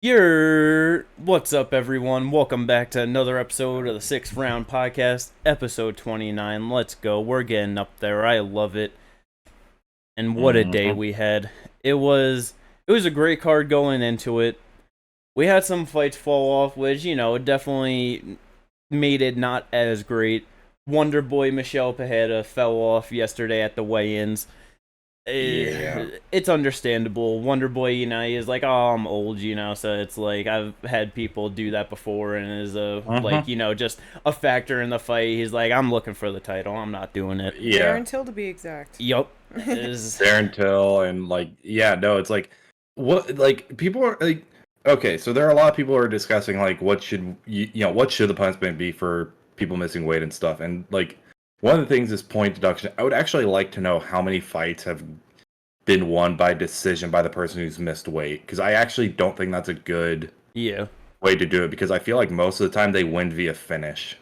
What's up, everyone? Welcome back to another episode of the Sixth Round Podcast, episode 29. Let's go. We're getting up there. I love it. And what a day we had. It was a great card going into it. We had some fights fall off, which, definitely made it not as great. Wonder Boy Michelle Pajeda fell off yesterday at the weigh-ins. It's understandable. Wonder Boy, he's like, oh, I'm old, so it's like, I've had people do that before, and is just a factor in the fight. He's like, I'm looking for the title, I'm not doing it. There until to be exact. Yup. There until, and no, it's like, what, like, people are, like, okay, so there are a lot of people who are discussing, like, what should the punishment be for people missing weight and stuff, and, like, one of the things is point deduction. I would actually like to know how many fights have been won by decision by the person who's missed weight, because I actually don't think that's a good way to do it, because I feel like most of the time they win via finish.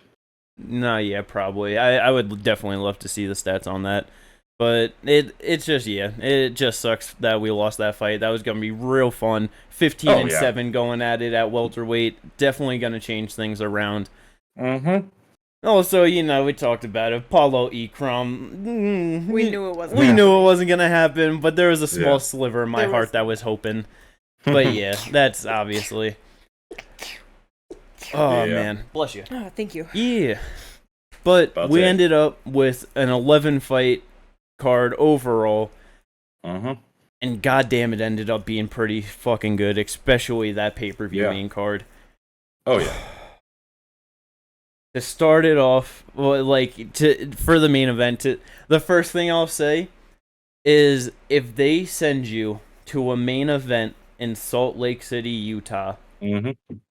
No, yeah, probably. I would definitely love to see the stats on that. But it just sucks that we lost that fight. That was going to be real fun. 15-7 going at it at welterweight. Definitely going to change things around. Also, we talked about it. Paulo Ikram. We knew it wasn't. We knew it wasn't gonna happen, but there was a small sliver in my heart that was hoping. But yeah, that's obviously. Oh man, bless you. Oh, thank you. Yeah, but we ended up with an 11-fight card overall. And goddamn, it ended up being pretty fucking good, especially that pay-per-view main card. Oh yeah. To start it off, for the main event, the first thing I'll say is if they send you to a main event in Salt Lake City, Utah,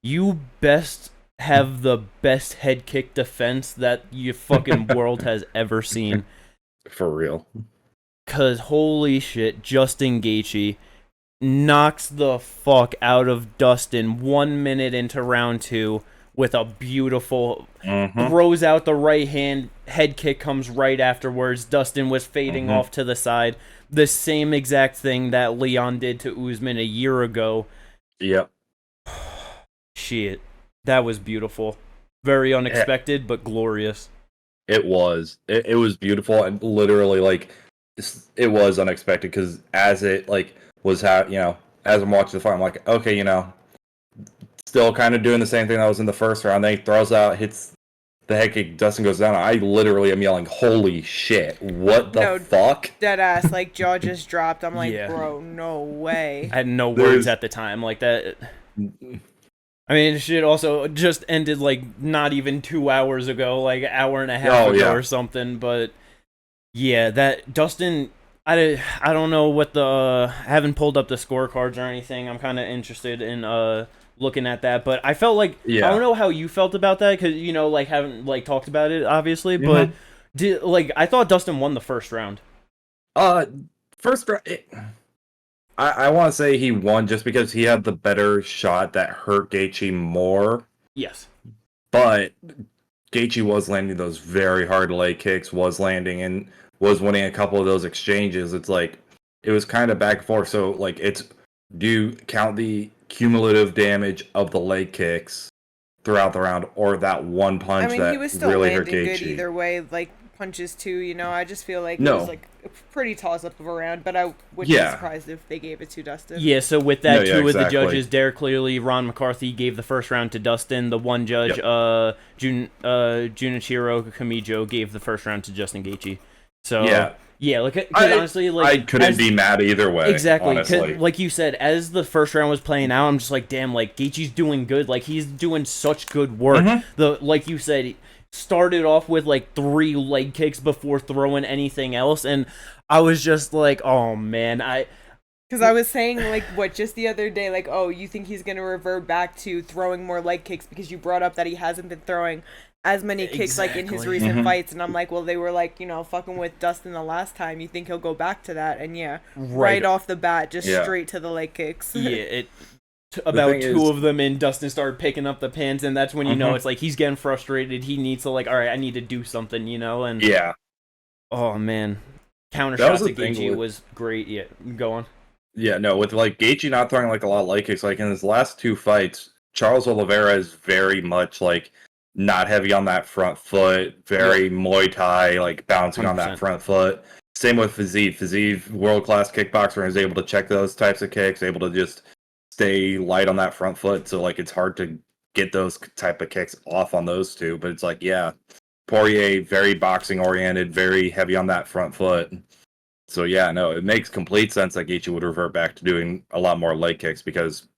you best have the best head kick defense that your fucking world has ever seen. For real. 'Cause holy shit, Justin Gaethje knocks the fuck out of Dustin 1 minute into round 2. With a beautiful, throws out the right hand, head kick comes right afterwards. Dustin was fading off to the side. The same exact thing that Leon did to Usman a year ago. Yep. Shit. That was beautiful. Very unexpected, but glorious. It was. It was beautiful, and literally, it was unexpected, because as it, was, as I'm watching the fight, I'm like, okay, still kind of doing the same thing that was in the first round. Then he throws out, hits the head kick, Dustin goes down. I literally am yelling, holy shit, what the fuck? Dead ass, jaw just dropped. I'm like, bro, no way. I had no words at the time like that. I mean, shit also just ended, not even 2 hours ago, hour and a half ago or something. But, yeah, that Dustin... I don't know what I haven't pulled up the scorecards or anything. I'm kind of interested in... looking at that, but I felt like I don't know how you felt about that, because haven't talked about it obviously, but I thought Dustin won the first round. First round, I want to say he won just because he had the better shot that hurt Gaethje more. Yes, but Gaethje was landing those very hard leg kicks, was landing and was winning a couple of those exchanges. It's it was kind of back and forth. So do you count the cumulative damage of the leg kicks throughout the round, or that one punch that he was still really hurt landing Gaethje? Good either way, punches too, I just feel like it was a pretty toss-up of a round, but I wouldn't be surprised if they gave it to Dustin. Yeah, so with that, two of the judges, Derek Clearly, Ron McCarthy, gave the first round to Dustin. The one judge, Junichiro Kamijo, gave the first round to Justin Gaethje. So honestly, I couldn't be mad either way. Exactly, honestly. Like you said, as the first round was playing out, I'm just like, damn, Gaethje's doing good. He's doing such good work. Like you said, started off with 3 leg kicks before throwing anything else, and I was just like, oh man, because I was saying, just the other day, oh, you think he's going to revert back to throwing more leg kicks because you brought up that he hasn't been throwing as many kicks, in his recent fights. And I'm like, well, they were, fucking with Dustin the last time. You think he'll go back to that? And, right off the bat, just straight to the leg kicks. Yeah, about 2 of them in, Dustin started picking up the pins, and that's when you know it's he's getting frustrated. He needs to, all right, I need to do something, and... Yeah. Oh, man. Counter shot to Gaethje was great. Yeah, go on. Yeah, no, with like Gaethje not throwing like a lot of leg kicks, like in his last 2 fights, Charles Oliveira is very much like not heavy on that front foot, very Muay Thai, like bouncing on that 100%. front foot. Same with Fiziev. Fiziev, world class kickboxer, and is able to check those types of kicks, able to just stay light on that front foot. So like it's hard to get those type of kicks off on those two. But it's like, yeah, Poirier, very boxing oriented, very heavy on that front foot. So yeah, no, it makes complete sense that Gaethje would revert back to doing a lot more leg kicks because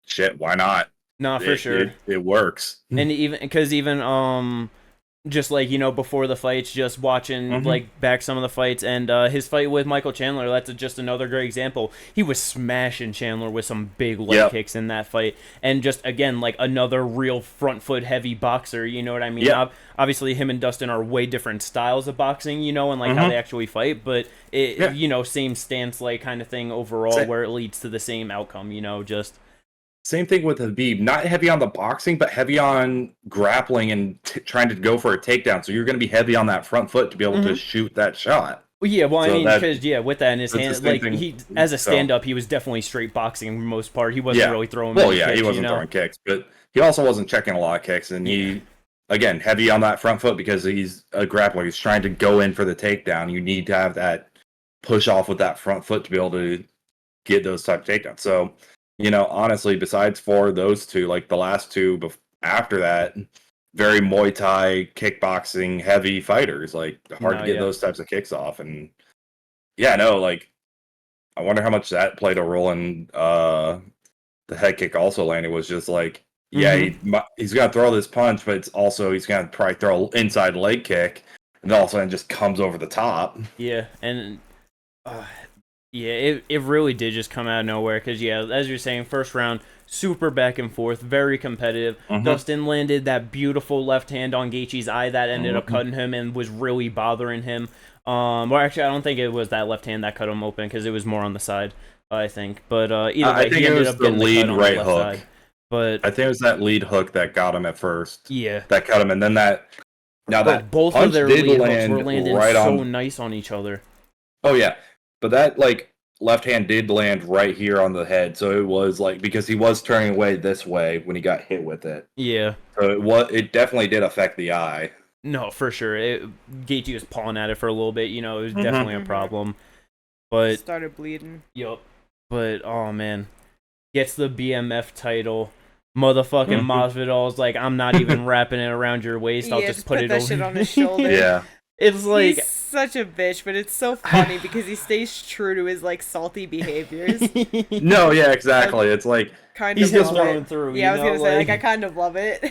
shit, why not? No, for sure. It works. And even just like, before the fights, just watching like back some of the fights, and his fight with Michael Chandler, that's just another great example. He was smashing Chandler with some big leg kicks in that fight, and just again like another real front foot heavy boxer, you know what I mean? Obviously him and Dustin are way different styles of boxing, and like how they actually fight, but it same stance like kind of thing overall, where it leads to the same outcome, just same thing with Habib. Not heavy on the boxing, but heavy on grappling and trying to go for a takedown. So you're going to be heavy on that front foot to be able to shoot that shot. Well, yeah, well, I mean, because with that in his hand, like thing. he as a stand-up, he was definitely straight boxing for the most part. He wasn't really throwing. Well, kicks, he wasn't throwing kicks, but he also wasn't checking a lot of kicks, and he, again, heavy on that front foot because he's a grappler. He's trying to go in for the takedown. You need to have that push off with that front foot to be able to get those type of takedowns. So, honestly, besides for those two, like the last two after that, very Muay Thai, kickboxing, heavy fighters. Like, hard to get those types of kicks off. And, like, I wonder how much that played a role in the head kick also landing. Was just like, he's going to throw this punch, but it's also he's going to probably throw an inside leg kick, and all of a sudden just comes over the top. Yeah, and... it really did just come out of nowhere because, as you're saying, first round, super back and forth, very competitive. Dustin landed that beautiful left hand on Gaethje's eye that ended up cutting him and was really bothering him. Well, actually, I don't think it was that left hand that cut him open because it was more on the side, I think. But either way, he ended up getting the lead right hook. Side. But I think it was that lead hook that got him at first. Yeah. That cut him, and then that... Now that both of their lead hooks were landing so nice on each other. Oh, yeah. But that, like, left hand did land right here on the head. So it was, like, because he was turning away this way when he got hit with it. Yeah. So it definitely did affect the eye. No, for sure. Gaethje was pawing at it for a little bit. It was definitely a problem. But started bleeding. Yup. But, oh, man. Gets the BMF title. Motherfucking Masvidal's like, I'm not even wrapping it around your waist. I'll just put it over. Shit on his shoulder. Yeah. It's like... He's such a bitch, but it's so funny because he stays true to his, like, salty behaviors. No, yeah, exactly. It's like... He's just going through, I was going to say, like, I kind of love it.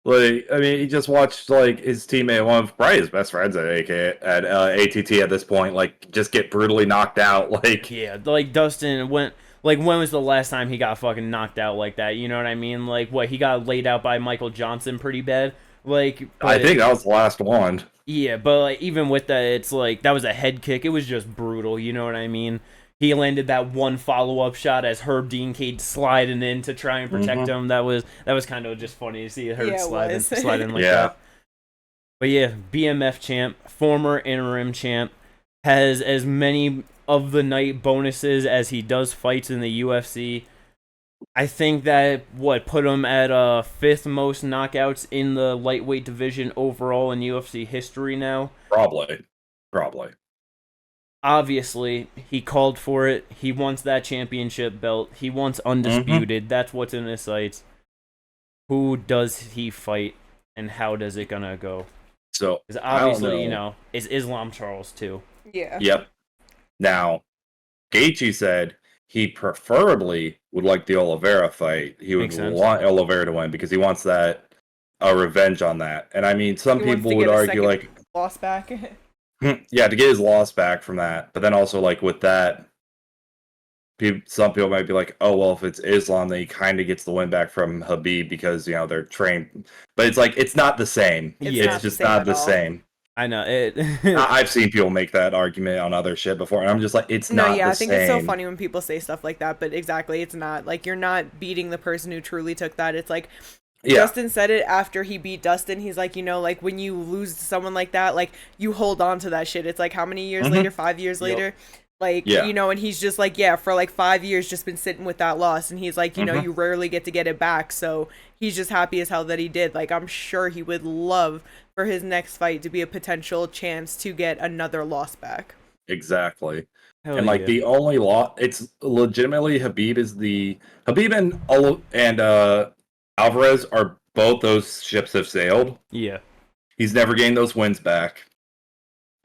Like, I mean, he just watched, like, his teammate, one of probably his best friends at ATT at this point, like, just get brutally knocked out, like... Yeah, like, Dustin went... Like, when was the last time he got fucking knocked out like that? You know what I mean? Like, he got laid out by Michael Johnson pretty bad? Like, I think that was the last one. Yeah, but like, even with that, it's like, that was a head kick. It was just brutal, you know what I mean? He landed that one follow-up shot as Herb Dean Cade sliding in to try and protect him. That was kind of just funny to see Herb sliding like that. But yeah, BMF champ, former interim champ, has as many of the night bonuses as he does fights in the UFC. I think that put him at 5th most knockouts in the lightweight division overall in UFC history now. Probably. Obviously, he called for it. He wants that championship belt. He wants undisputed. That's what's in his sights. Who does he fight, and how does it gonna go? So, because obviously, it's Islam Charles too. Yeah. Yep. Now, Gaethje said he preferably would like the Oliveira fight. He would want Oliveira to win because he wants a revenge on that. And I mean, some people would argue like loss back. Yeah, to get his loss back from that. But then also like with that, some people might be like, oh well, if it's Islam, then he kind of gets the win back from Habib because they're trained. But it's like it's not the same. It's just not the same. I know it. I've seen people make that argument on other shit before, and I'm just like, it's not the same. I think it's so funny when people say stuff like that, but exactly, it's not. Like, you're not beating the person who truly took that. It's like, Justin said it after he beat Dustin. He's like, like, when you lose to someone like that, like, you hold on to that shit. It's like, how many years later? 5 years later? Like, Yeah. you know, and he's just like, yeah, for like 5 years just been sitting with that loss. And he's like, you know, you rarely get to get it back. So he's just happy as hell that he did. Like, I'm sure he would love for his next fight to be a potential chance to get another loss back. Exactly. Hell And like yeah. the only law, it's legitimately Habib and Alvarez are both those ships have sailed. Yeah. He's never gained those wins back.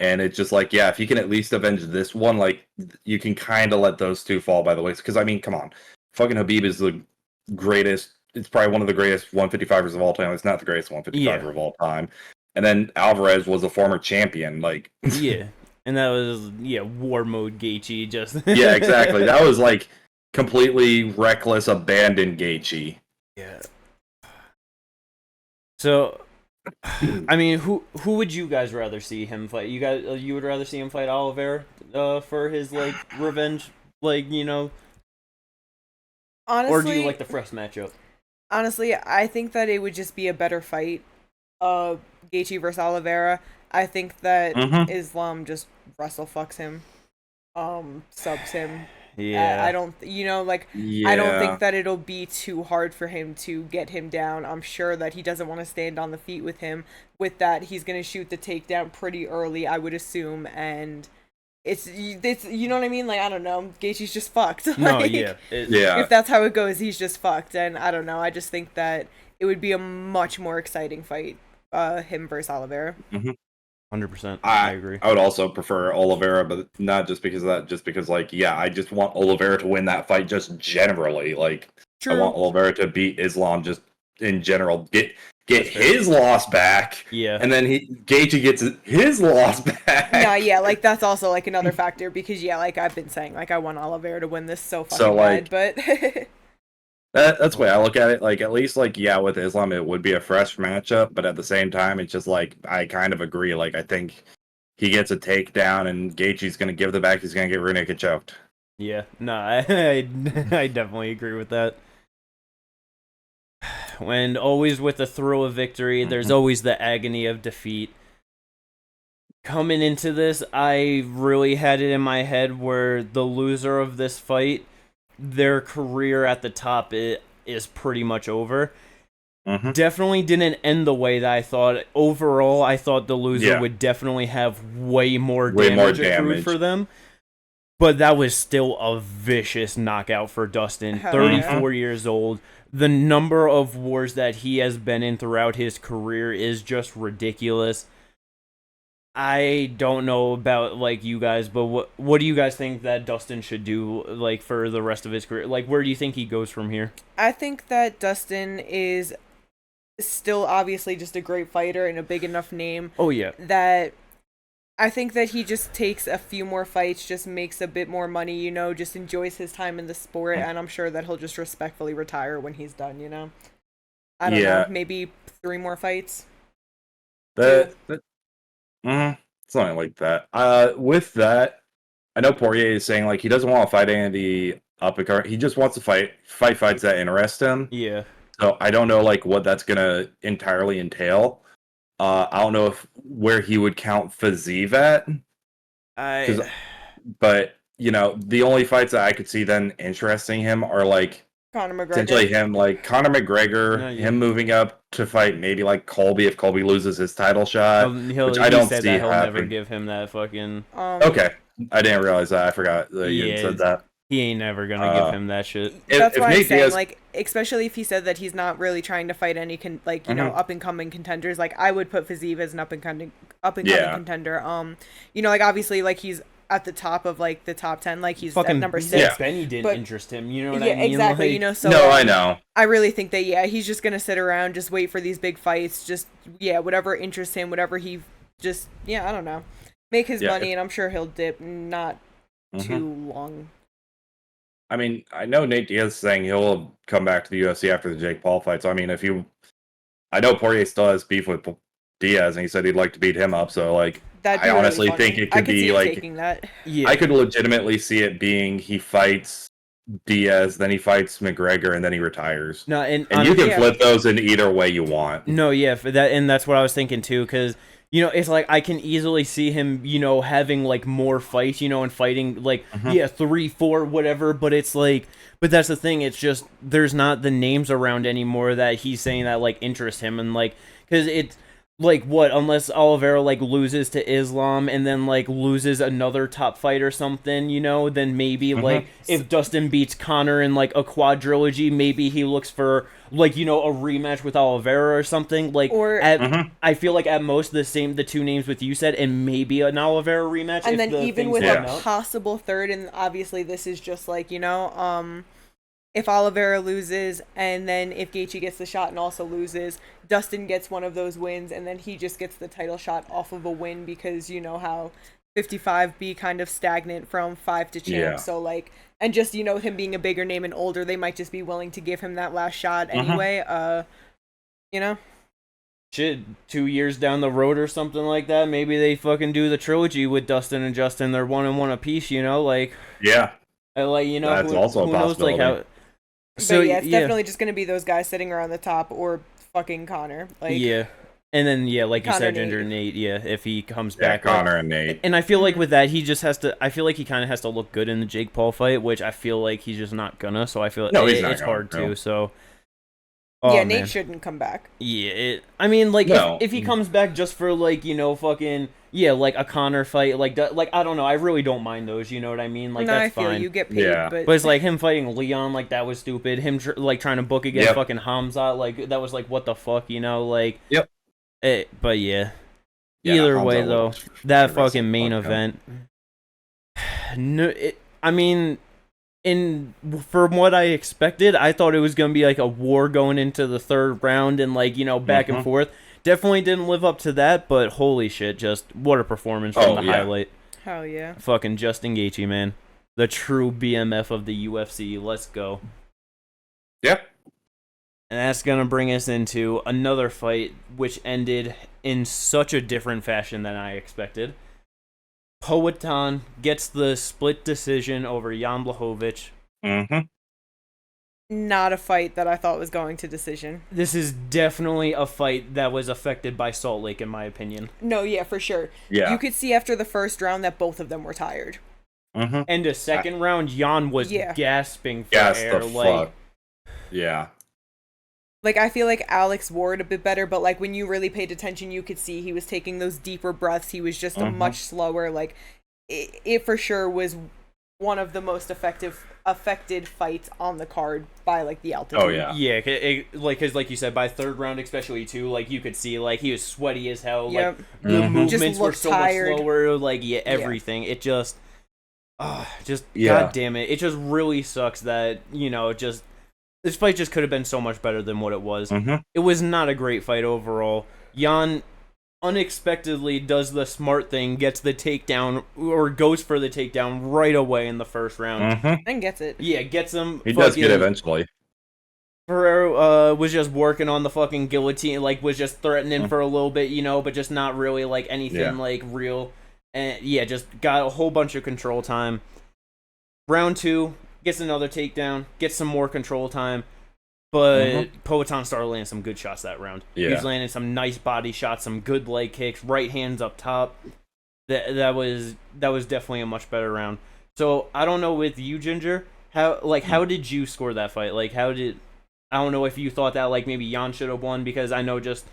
And it's just like, yeah, if he can at least avenge this one, like you can kind of let those two fall by the ways. Because I mean, come on, fucking Habib is the greatest. It's probably one of the greatest 155ers of all time. It's not the greatest 155er of all time. And then Alvarez was a former champion. Like, Yeah. And that was war mode Gaethje just. yeah, exactly. That was like completely reckless, abandoned Gaethje. Yeah. So, I mean, who would you guys rather see him fight? You would rather see him fight Oliveira, for his like revenge, like, you know, Honestly, or do you like the fresh matchup? Honestly, I think that it would just be a better fight. Gaethje versus Oliveira. I think that Islam just wrestle fucks him, subs him. Yeah. I don't, you know, like, Yeah. I don't think that it'll be too hard for him to get him down. I'm sure that he doesn't want to stand on the feet with him. With that, he's going to shoot the takedown pretty early, I would assume, and it's you know what I mean? Like, I don't know. Gaethje's just fucked. No, Like, yeah. Yeah. If that's how it goes, he's just fucked, and I don't know. I just think that it would be a much more exciting fight, him versus Oliveira. 100%. I agree. I would also prefer Oliveira, but not just because of that, just because, like, yeah, I just want Oliveira to win that fight just generally. Like, True. I want Oliveira to beat Islam just in general. Get his loss back. Yeah. And then Gaethje gets his loss back. No, yeah, like, that's also, like, another factor, because, yeah, like, I've been saying, like, I want Oliveira to win this so fucking bad, but... That's the way I look at it. Like, at least, like, yeah, with Islam, it would be a fresh matchup, but at the same time, it's just like, I kind of agree. Like, I think he gets a takedown, and Gaethje's going to give the back. He's going to get rear naked choked. Yeah. No, I definitely agree with that. And always with the thrill of victory, there's always the agony of defeat. Coming into this, I really had it in my head where the loser of this fight, their career at the top is pretty much over. Definitely didn't end the way that I thought. Overall, I thought the loser would definitely have way more damage accrued for them. But that was still a vicious knockout for Dustin. 34 years old. The number of wars that he has been in throughout his career is just ridiculous. I don't know about, like, you guys, but what do you guys think that Dustin should do, like, for the rest of his career? Like, where do you think he goes from here? I think that Dustin is still obviously just a great fighter and a big enough name. Oh, yeah. That I think that he just takes a few more fights, just makes a bit more money, you know, just enjoys his time in the sport, and I'm sure that he'll just respectfully retire when he's done, you know? I don't know, maybe 3 more fights? Something like that. With that, I know Poirier is saying, like, he doesn't want to fight any of the up-and-coming. He just wants to fight fights that interest him. Yeah. So I don't know, like, what that's gonna entirely entail. I don't know where he would count Fiziev at. But, you know, the only fights that I could see then interesting him are, like, Conor McGregor. Essentially him, like, Conor McGregor, him moving up to fight maybe, like, Colby if Colby loses his title shot, which I don't see he'll happening. never give him that fucking... Okay. I didn't realize that. I forgot that you had said that. He ain't never gonna give him that shit. That's why I'm saying, like, especially if he said that he's not really trying to fight any, you know, up-and-coming contenders, like, I would put Fiziev as an up-and-coming contender. You know, like, obviously, like, he's at the top of, like, the top 10, like, he's fucking at number 6. Benny didn't interest him, you know what I mean? Exactly, like, you know, so... No, I know. I really think that, he's just gonna sit around, just wait for these big fights, just, whatever interests him, whatever he just, I don't know. Make his money, and I'm sure he'll dip not too long. I mean, I know Nate Diaz is saying he'll come back to the UFC after the Jake Paul fight, so, I mean, I know Poirier still has beef with Diaz, and he said he'd like to beat him up, so, like, I honestly think it could be, like, I could legitimately see it being he fights Diaz, then he fights McGregor, and then he retires. No, and you can flip those in either way you want. No, for that, and that's what I was thinking too, because you know, it's like I can easily see him, you know, having like more fights, you know, and fighting like yeah, 3, 4, whatever. But it's like, but that's the thing. It's just there's not the names around anymore that he's saying that like interest him, and like because it's like what unless Oliveira like loses to Islam and then like loses another top fight or something, you know, then maybe like if Dustin beats Conor in like a quadrilogy, maybe he looks for like, you know, a rematch with Oliveira or something. Like Or I feel like at most the two names with you said, and maybe an Oliveira rematch. and if then the even things with line a up. possible third, and obviously this is just like, you know, if Oliveira loses and then if Gaethje gets the shot and also loses, Dustin gets one of those wins and then he just gets the title shot off of a win because you know how 55 be kind of stagnant from 5 to champ. Yeah. So like, and just, you know, him being a bigger name and older, they might just be willing to give him that last shot anyway. You know? Shit, 2 years down the road or something like that, maybe they fucking do the trilogy with Dustin and Justin. They're 1-1 apiece, you know, like Yeah, like you know, that's also a who knows like possibility. how. So but yeah, it's definitely just gonna be those guys sitting around the top or fucking Connor. Like, yeah, and then yeah, like you Conor said, Nate. Ginger Nate, yeah, if he comes Yeah, back up. Connor and Nate. And I feel like with that, he just has to. I feel like he kind of has to look good in the Jake Paul fight, which I feel like he's just not gonna. So I feel No, he's not it's going hard to. too. So yeah, oh, Nate man. shouldn't come back. Yeah, I mean, like No. if he comes back just for like, you know, fucking yeah, like a Connor fight, like I don't know, I really don't mind those. You know what I mean? Like No, that's I feel fine. you get paid, Yeah. but But it's like him fighting Leon, like that was stupid. Him like trying to book against Yep. fucking Hamza, like that was like what the fuck, you know? Like Yep. But yeah. Yeah, Either Hamza way though, looked that aggressive, fucking main fuck him. event. No, I mean, from what I expected, I thought it was gonna be like a war going into the third round and like, you know, back and forth. Definitely didn't live up to that, but holy shit, just what a performance from the highlight. hell yeah. Fucking Justin Gaethje, man. The true BMF of the UFC. Let's go. Yep. And that's going to bring us into another fight, which ended in such a different fashion than I expected. Poatan gets the split decision over Jan Blachowicz. Not a fight that I thought was going to decision. This is definitely a fight that was affected by Salt Lake, in my opinion. No, yeah, for sure. Yeah. You could see after the first round that both of them were tired. And the second round, Jan was gasping for air. Fuck. Yeah. Like, I feel like Alex wore it a bit better, but, like, when you really paid attention, you could see he was taking those deeper breaths. He was just a much slower, like, it for sure was one of the most affected fights on the card by, like, the altitude. Oh, yeah. Yeah, because like you said, by third round especially, too, like, you could see, like, he was sweaty as hell. Yep. Like, the movements Just were looked so tired. much slower. Like, yeah, everything. It just... God damn it. It just really sucks that, you know, just... This fight just could have been so much better than what it was. It was not a great fight overall. Jan unexpectedly does the smart thing, gets the takedown, or goes for the takedown right away in the first round. And gets it. Yeah, gets him. He does get it eventually. Ferrero was just working on the fucking guillotine, like, was just threatening for a little bit, you know, but just not really, like, anything, like, real. And, yeah, just got a whole bunch of control time. Round 2, gets another takedown, gets some more control time, but Poatan started landing some good shots that round. He was landing some nice body shots, some good leg kicks, right hands up top. That was definitely a much better round. So I don't know with you, Ginger, how did you score that fight? Like I don't know if you thought that like maybe Jan should have won, because I know just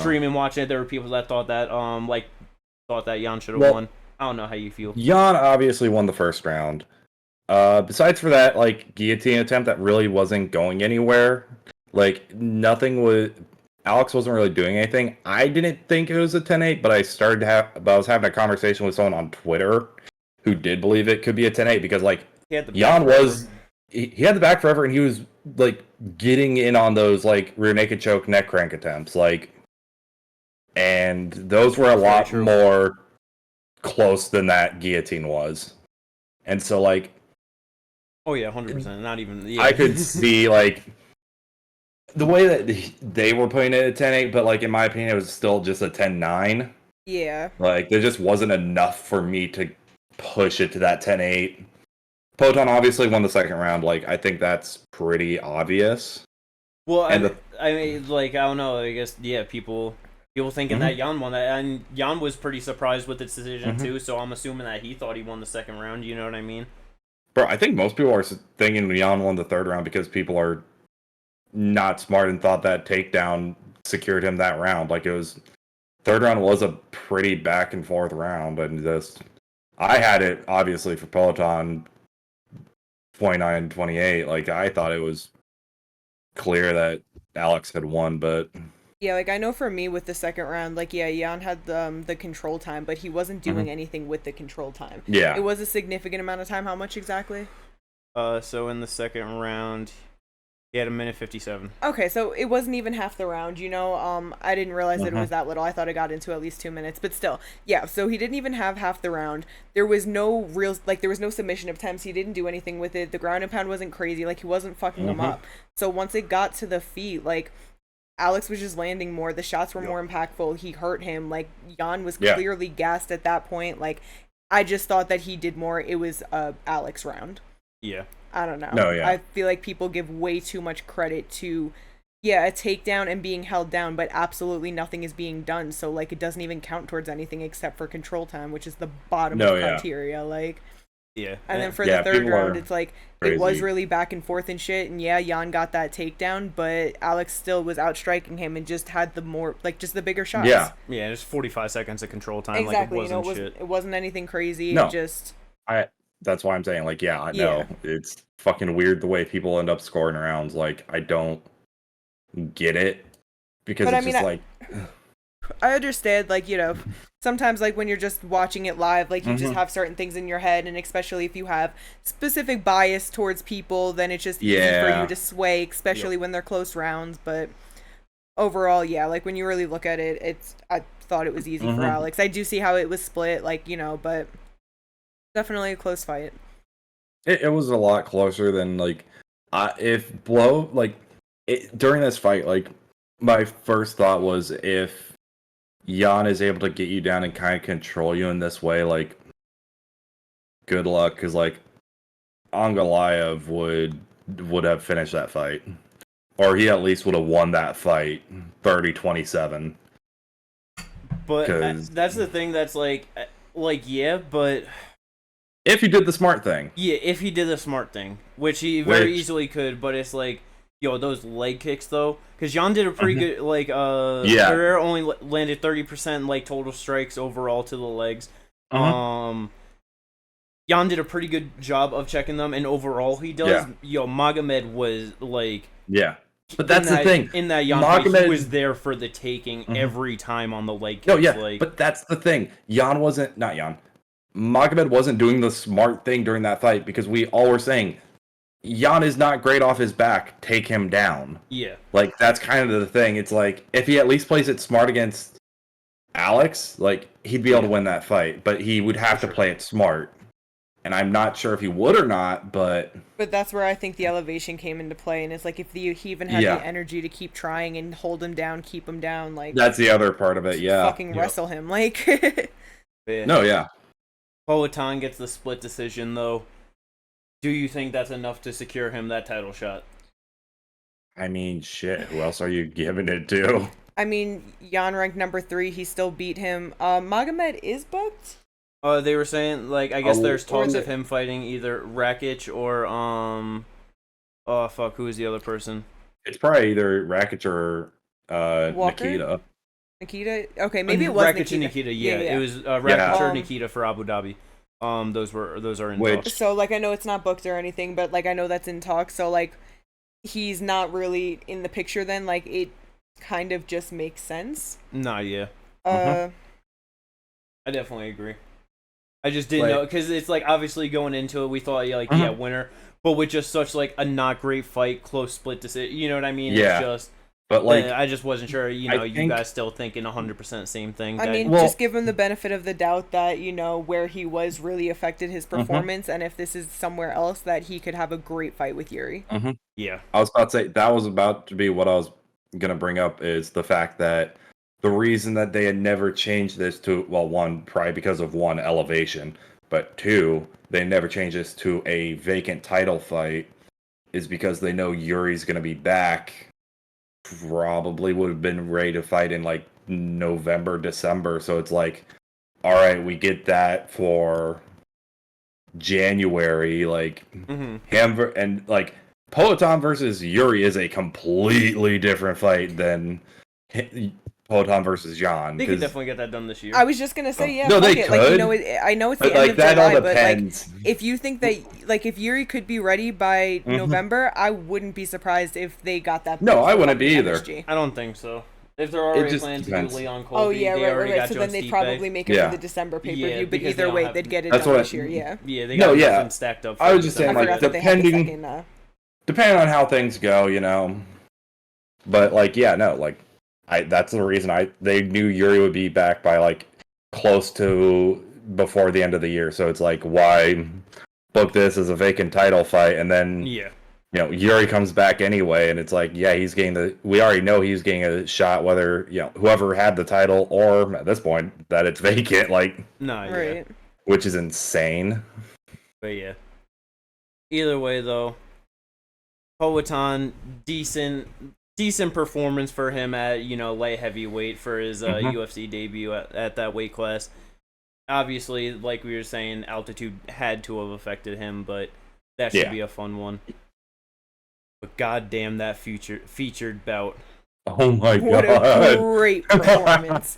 streaming watching it, there were people that thought that thought that Jan should have won. I don't know how you feel. Jan obviously won the first round. Besides for that, like, guillotine attempt that really wasn't going anywhere. Like, Alex wasn't really doing anything. I didn't think it was a 10-8, but I was having a conversation with someone on Twitter who did believe it could be a 10-8, because, like, Jan was... He had the back forever, and he was, like, getting in on those, like, rear naked choke, neck crank attempts, like... And those were a lot more close than that guillotine was. And so, like... Oh, yeah, 100%. Not even... Yeah. I could see, like... The way that they were putting it at 10-8, but, like, in my opinion, it was still just a 10-9. Yeah. Like, there just wasn't enough for me to push it to that 10-8. Poatan obviously won the second round. Like, I think that's pretty obvious. Well, I mean, like, I don't know. I guess, yeah, people people thinking that Jan won that, and Jan was pretty surprised with its decision too. So I'm assuming that he thought he won the second round. You know what I mean? Bro, I think most people are thinking Jan won the third round because people are not smart and thought that takedown secured him that round. Like, it was third round was a pretty back and forth round, and just I had it obviously for Peloton 29-28. Like, I thought it was clear that Alex had won, but Yeah, like I know for me with the second round, like yeah, Jan had the control time, but he wasn't doing anything with the control time. Yeah. It was a significant amount of time. How much exactly? So in the second round, he had 1:57. Okay, so it wasn't even half the round, you know. I didn't realize that it was that little. I thought it got into at least 2 minutes, but still, yeah. So he didn't even have half the round. There was no real, like, there was no submission attempts. He didn't do anything with it. The ground and pound wasn't crazy. Like, he wasn't fucking him up. So once it got to the feet, like, Alex was just landing more. The shots were more impactful. He hurt him. Like, Jan was clearly gassed at that point. Like, I just thought that he did more. It was a Alex round. Yeah. I don't know. No, yeah. I feel like people give way too much credit to, a takedown and being held down, but absolutely nothing is being done. So, like, it doesn't even count towards anything except for control time, which is the bottom of criteria. Like, yeah. And then for the third round, it's like, crazy. It was really back and forth and shit. And yeah, Jan got that takedown, but Alex still was outstriking him and just had the more, like, just the bigger shots. Yeah. Yeah, just 45 seconds of control time. Exactly. Like, it wasn't shit. It wasn't anything crazy. No. It just... That's why I'm saying, like, yeah, I know. It's fucking weird the way people end up scoring rounds. Like, I don't get it. Because it's just like... I understand, like, you know, sometimes, like, when you're just watching it live, like, you just have certain things in your head, and especially if you have specific bias towards people, then it's just easy for you to sway, especially when they're close rounds, but overall, yeah, like, when you really look at it, I thought it was easy for Alex. I do see how it was split, like, you know, but definitely a close fight. It was a lot closer than, like, during this fight, like, my first thought was if Jan is able to get you down and kind of control you in this way, like, good luck, because, like, Ankalaev would have finished that fight. Or he at least would have won that fight 30-27. But that's the thing that's, like, yeah, but... If he did the smart thing. Yeah, if he did the smart thing, which he very easily could, but it's like, yo, those leg kicks, though, because Jan did a pretty good, like, Pereira only landed 30%, like, total strikes overall to the legs. Jan did a pretty good job of checking them, and overall he does. Yeah. Yo, Magomed was, like... Yeah. But that's the thing. In that Jan fight, he was there for the taking every time on the leg kicks. No, yeah, like... but that's the thing. Magomed wasn't doing the smart thing during that fight because we all were saying, Jan is not great off his back, take him down. Yeah. Like, that's kind of the thing. It's like, if he at least plays it smart against Alex, like, he'd be able to win that fight, but he would have to play it smart. And I'm not sure if he would or not, but... But that's where I think the elevation came into play, and it's like, if he even had the energy to keep trying and hold him down, keep him down, like... That's the other part of it, yeah. Fucking wrestle him, like... No, yeah. Peloton gets the split decision, though. Do you think that's enough to secure him that title shot? I mean, shit. Who else are you giving it to? I mean, Jan ranked number 3. He still beat him. Magomed is booked? They were saying, like, I guess there's talks of him fighting either Rakic or, oh, fuck, who is the other person? It's probably either Rakic or, Walker? Nikita. Nikita? Okay, maybe it was Rakic Nikita. and Nikita, yeah. It was Rakic or Nikita for Abu Dhabi. Those are in talks. So, like, I know it's not booked or anything, but, like, I know that's in talks, so, like, he's not really in the picture then, like, it kind of just makes sense. Nah, yeah. I definitely agree. I just didn't know, because it's, like, obviously going into it, we thought, like, yeah, winner, but with just such, like, a not great fight, close split decision, you know what I mean? Yeah. It's just... But, like, I just wasn't sure, you know, you guys still thinking 100% same thing. I mean, just give him the benefit of the doubt that, you know, where he was really affected his performance, and if this is somewhere else, that he could have a great fight with Jiri. Yeah. I was about to say, that was about to be what I was going to bring up, is the fact that the reason that they had never changed this to, well, one, probably because of one, elevation, but two, they never changed this to a vacant title fight, is because they know Yuri's going to be back. Probably would have been ready to fight in, like, November, December. So it's like, all right, we get that for January. Like and like Poatan versus Yuri is a completely different fight than Poatan versus Jan. They could definitely get that done this year. I was just gonna say, yeah, no, fuck they it. could. Like, you know, I know it's the end of that July, all but depends. like, if you think that, like, if Yuri could be ready by November, I wouldn't be surprised if they got that. No, I wouldn't be either. MSG. I don't think so. If they're already planning to do Leon Colby, Oh yeah, they already right. got So Joe then they'd Stipe. probably make it for the December pay per view. Yeah, But because either they way, don't they'd get it That's done what- this year. Yeah. Yeah, they got nothing stacked up. I was just saying, I like, forgot that they had the second, depending on how things go, you know. But like, yeah, no, like, that's the reason they knew Yuri would be back by like close to before the end of the year. So it's like, why book this as a vacant title fight and then you know, Yuri comes back anyway, and it's like, yeah, we already know he's getting a shot, whether, you know, whoever had the title or at this point that it's vacant, like, right. which is insane. But yeah. Either way, though, Poatan, decent performance for him at, you know, light heavyweight for his UFC debut at that weight class. Obviously, like we were saying, altitude had to have affected him, but that should be a fun one. But goddamn, that featured bout. Oh my god. What a great performance.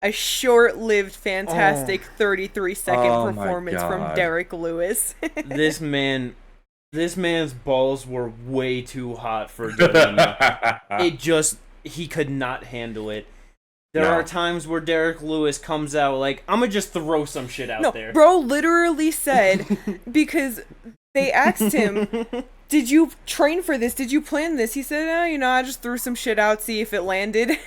A short-lived, fantastic 33-second performance from Derek Lewis. This man's balls were way too hot for Dustin. He could not handle it. There are times where Derek Lewis comes out like, I'm gonna just throw some shit out there. Bro literally said, because they asked him, did you train for this? Did you plan this? He said, I just threw some shit out, see if it landed.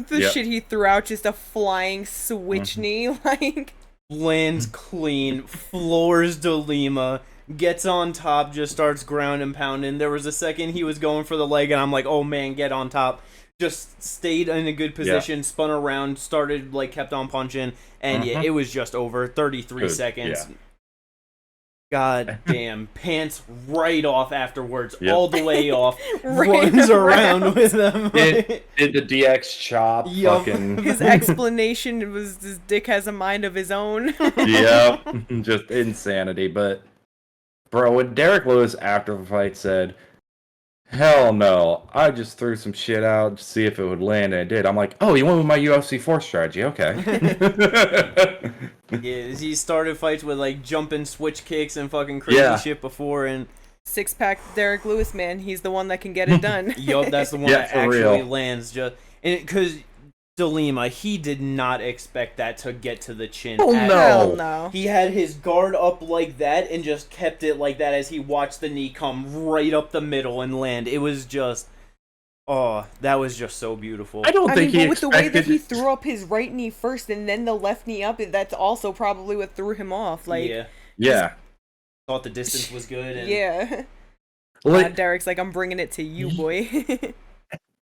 Shit he threw out, just a flying switch knee, like. Lands clean, floors DeLima, gets on top, just starts ground and pounding. There was a second he was going for the leg, and I'm like, oh man, get on top. Just stayed in a good position, spun around, started, like, kept on punching, and it was just over 33 seconds. Yeah. God damn, pants right off afterwards, all the way off, runs around with them. Did the DX chop. Fucking... His explanation was his dick has a mind of his own. Yeah, just insanity. But, bro, when Derek Lewis after the fight said, hell no, I just threw some shit out to see if it would land, and it did. I'm like, oh, you went with my UFC 4 strategy, okay. Yeah, he started fights with, like, jumping switch kicks and fucking crazy shit before, and... Six-pack Derek Lewis, man, he's the one that can get it done. Yup, that's the one that actually lands. Because DeLima, he did not expect that to get to the chin. Oh, no. Hell no. He had his guard up like that and just kept it like that as he watched the knee come right up the middle and land. It was just... Oh, that was just so beautiful. I don't think he with the way that he threw up his right knee first and then the left knee up, that's also probably what threw him off. Like, yeah. Thought the distance was good. And... Yeah. Derek's like, I'm bringing it to you, boy.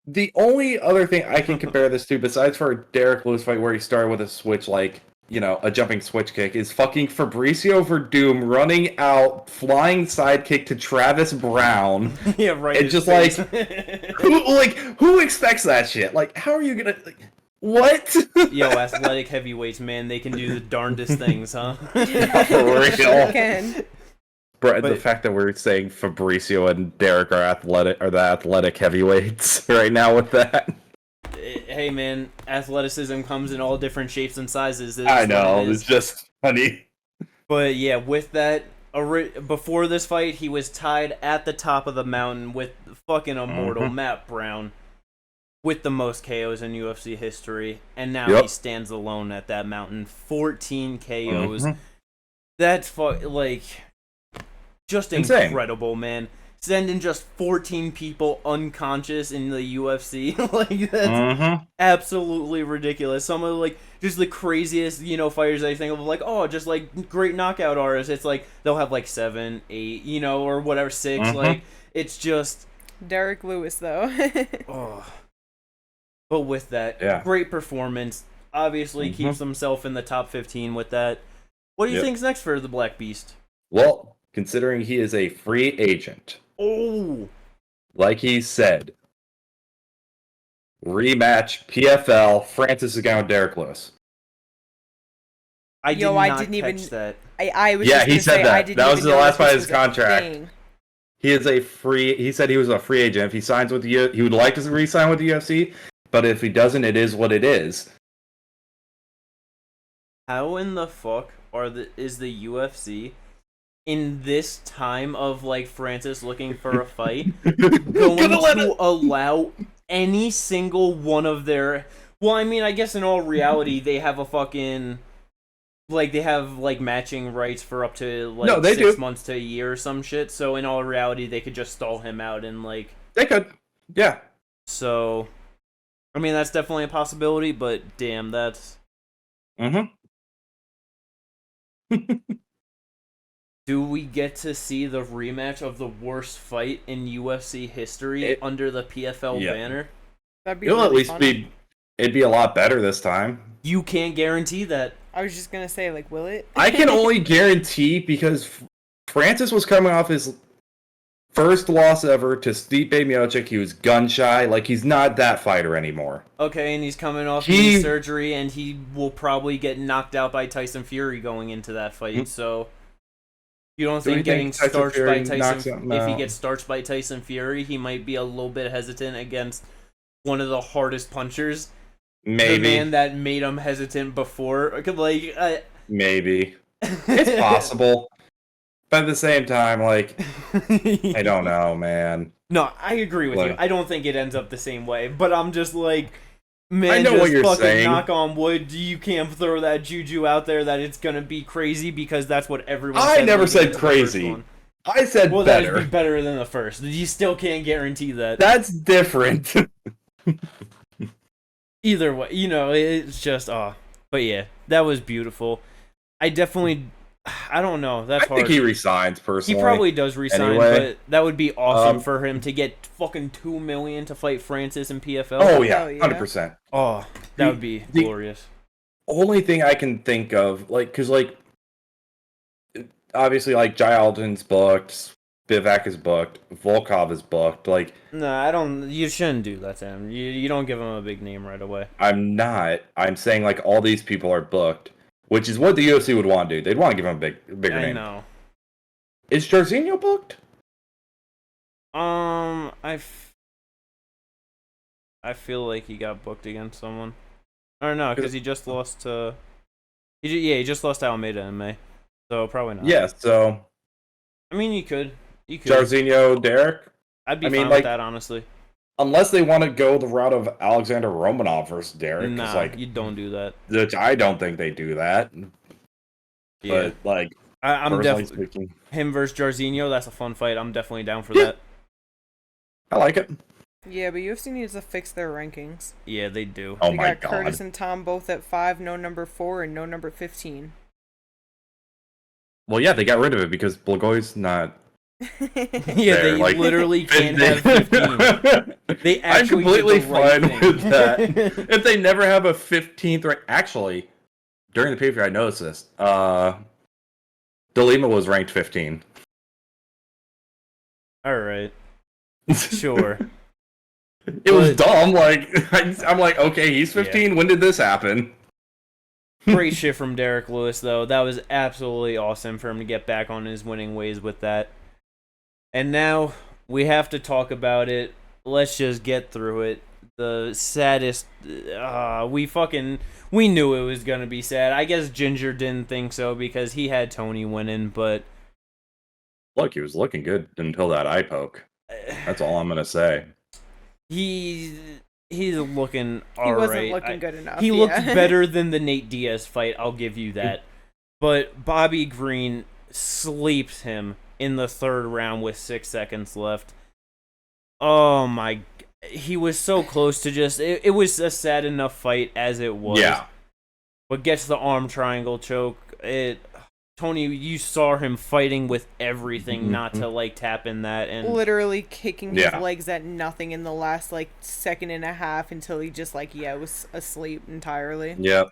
The only other thing I can compare this to, besides for a Derek Lewis fight where he started with a switch, like, you know, a jumping switch kick, is fucking Fabricio Verdum running out, flying sidekick to Travis Brown. Yeah, right. And just like, who expects that shit? Like, how are you gonna, like, what? Yo, athletic heavyweights, man, they can do the darndest things, huh? For real. Sure can. But the fact that we're saying Fabricio and Derek are the athletic heavyweights right now with that. Hey man, athleticism comes in all different shapes and sizes. I know, it's just funny. But yeah, with that, before this fight, he was tied at the top of the mountain with fucking immortal Matt Brown, with the most KOs in UFC history, and now he stands alone at that mountain, 14 KOs. That's like just insane. Incredible, man. Sending just 14 people unconscious in the UFC, like that's absolutely ridiculous. Some of like just the craziest, you know, fighters I think of, like, oh, just like great knockout artists. It's like they'll have like 7, 8, you know, or whatever, 6. Like it's just Derek Lewis though. But with that, great performance. Obviously keeps himself in the top 15 with that. What do you think's next for the Black Beast? Well, considering he is a free agent. Oh, like he said, rematch, PFL, Francis is going with Derek Lewis. I didn't catch even that. I was yeah, just he said say, that. I didn't that was even the know last that part of this his was a contract. thing. He said he was a free agent. If he signs with the he would like to re-sign with the UFC, but if he doesn't, it is what it is. How in the fuck is the UFC in this time of like Francis looking for a fight going to allow any single one of their? Well, I mean, I guess in all reality, they have a fucking like they have like matching rights for up to like No, they 6 do. months to a year or some shit. So in all reality, they could just stall him out and like They could, yeah. So, I mean, that's definitely a possibility. But damn, that's. Do we get to see the rematch of the worst fight in UFC history under the PFL banner? That'd be It'll really at least funny. it'd be a lot better this time. You can't guarantee that. I was just gonna say, like, will it? I can only guarantee because Francis was coming off his first loss ever to Stipe Miocic. He was gun shy. Like, he's not that fighter anymore. Okay, and he's coming off knee surgery, and he will probably get knocked out by Tyson Fury going into that fight. So, you don't think getting starched by Tyson? If he gets starched by Tyson Fury, he might be a little bit hesitant against one of the hardest punchers. Maybe the man that made him hesitant before. Like, maybe it's possible, but at the same time, like, I don't know, man. No, I agree with you. I don't think it ends up the same way, but I'm just like, man, I know just what you're fucking saying. knock on wood. You can't throw that juju out there that it's gonna be crazy because that's what everyone. I never said crazy. I said well, better. That'd be better than the first. You still can't guarantee that. That's different. Either way, it's just but yeah, that was beautiful. I don't know. That's hard. I think he resigns personally. He probably does resign, anyway. But that would be awesome for him to get fucking $2 million to fight Francis in PFL. Oh yeah, 100%. Oh, that would be glorious. Only thing I can think of, like, because like, obviously, like, Jai Alden's booked, Bivak is booked, Volkov is booked. Like, no, I don't. You shouldn't do that to him. You don't give him a big name right away. I'm not. I'm saying like all these people are booked, which is what the UFC would want to do. They'd want to give him a bigger name. I know. Is Jairzinho booked? I feel like he got booked against someone. Or no, because he just lost to. He just lost to Almeida in May, so probably not. Yeah. So. I mean, you could. Jairzinho, Derek. I'd be fine with that, honestly. Unless they want to go the route of Alexander Romanov versus Derek. Nah, like, you don't do that. Which I don't think they do that. Yeah. But, like, I'm definitely speaking. Him versus Jairzinho, that's a fun fight. I'm definitely down for that. I like it. Yeah, but UFC needs to fix their rankings. Yeah, they do. Oh my god. Curtis and Tom both at 5, no number 4, and no number 15. Well, yeah, they got rid of it because Blagoy's not. Yeah, they literally can't have 15. They actually I'm completely fine with that. If they never have a 15th rank, actually, during the pay-per-view, I noticed this. Delima was ranked 15. All right, sure. It was dumb. Like, I'm like, okay, he's 15. Yeah. When did this happen? Great shit from Derek Lewis, though. That was absolutely awesome for him to get back on his winning ways with that. And now we have to talk about it. Let's just get through it. The saddest. We knew it was gonna be sad. I guess Ginger didn't think so because he had Tony winning, but look, he was looking good until that eye poke. That's all I'm gonna say. He's looking alright. He wasn't looking good enough. He looked better than the Nate Diaz fight. I'll give you that. But Bobby Green sleeps him in the third round with 6 seconds left. Oh my! He was so close to just. It was a sad enough fight as it was. Yeah. But gets the arm triangle choke. Tony, you saw him fighting with everything not to like tap in that and literally kicking his legs at nothing in the last like second and a half until he just was asleep entirely. Yep.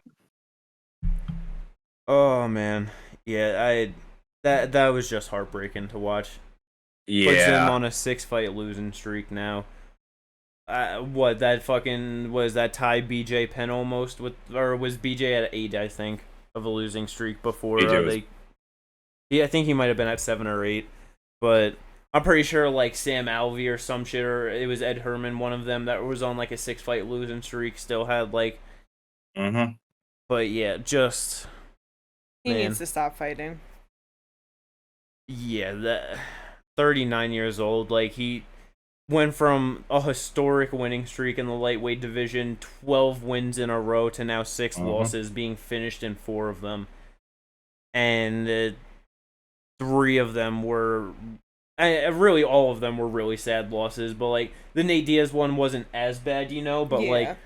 Oh man, yeah, that was just heartbreaking to watch. Yeah, puts him on a 6-fight losing streak now. What that fucking was that tie BJ Penn almost with, or was BJ at 8? I think of a losing streak before BJ was... they. Yeah, I think he might have been at 7 or 8, but I'm pretty sure like Sam Alvey or some shit, or it was Ed Herman, one of them that was on like a 6-fight losing streak, still had like. Mm-hmm. But yeah, just. He Man. needs to stop fighting. Yeah, that 39 years old, like he went from a historic winning streak in the lightweight division, 12 wins in a row, to now 6 losses, being finished in 4 of them. And 3 of them were, really all of them were really sad losses, but like the Nate Diaz one wasn't as bad, but like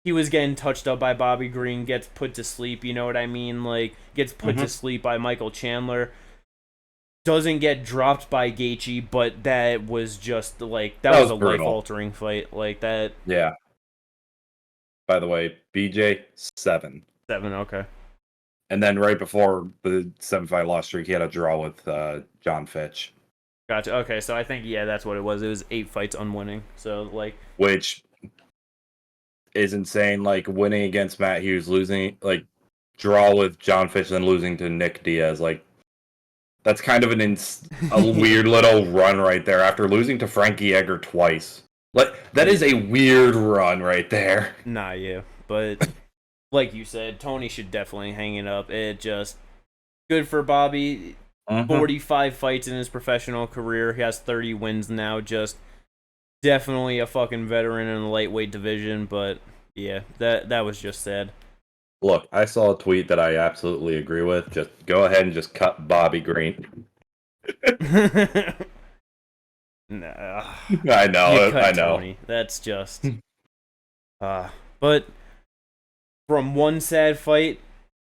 he was getting touched up by Bobby Green, gets put to sleep, you know what I mean? Like, gets put to sleep by Michael Chandler. Doesn't get dropped by Gaethje, but that was just like that was a life-altering fight, like that. Yeah. By the way, BJ 7. 7, okay. And then right before the 7-fight loss streak, he had a draw with John Fitch. Gotcha. Okay, so I think that's what it was. It was 8 fights unwinning. So like, which is insane. Like winning against Matt Hughes, losing, like draw with John Fitch, then losing to Nick Diaz, like. That's kind of a weird little run right there after losing to Frankie Edgar twice. Like that is a weird run right there. Nah, yeah, but like you said, Tony should definitely hang it up. It just good for Bobby. 45 fights in his professional career. He has 30 wins now. Just definitely a fucking veteran in the lightweight division. But yeah, that was just sad. Look, I saw a tweet that I absolutely agree with. Just go ahead and just cut Bobby Green. Nah, I know. I know. Tony. That's just. But from one sad fight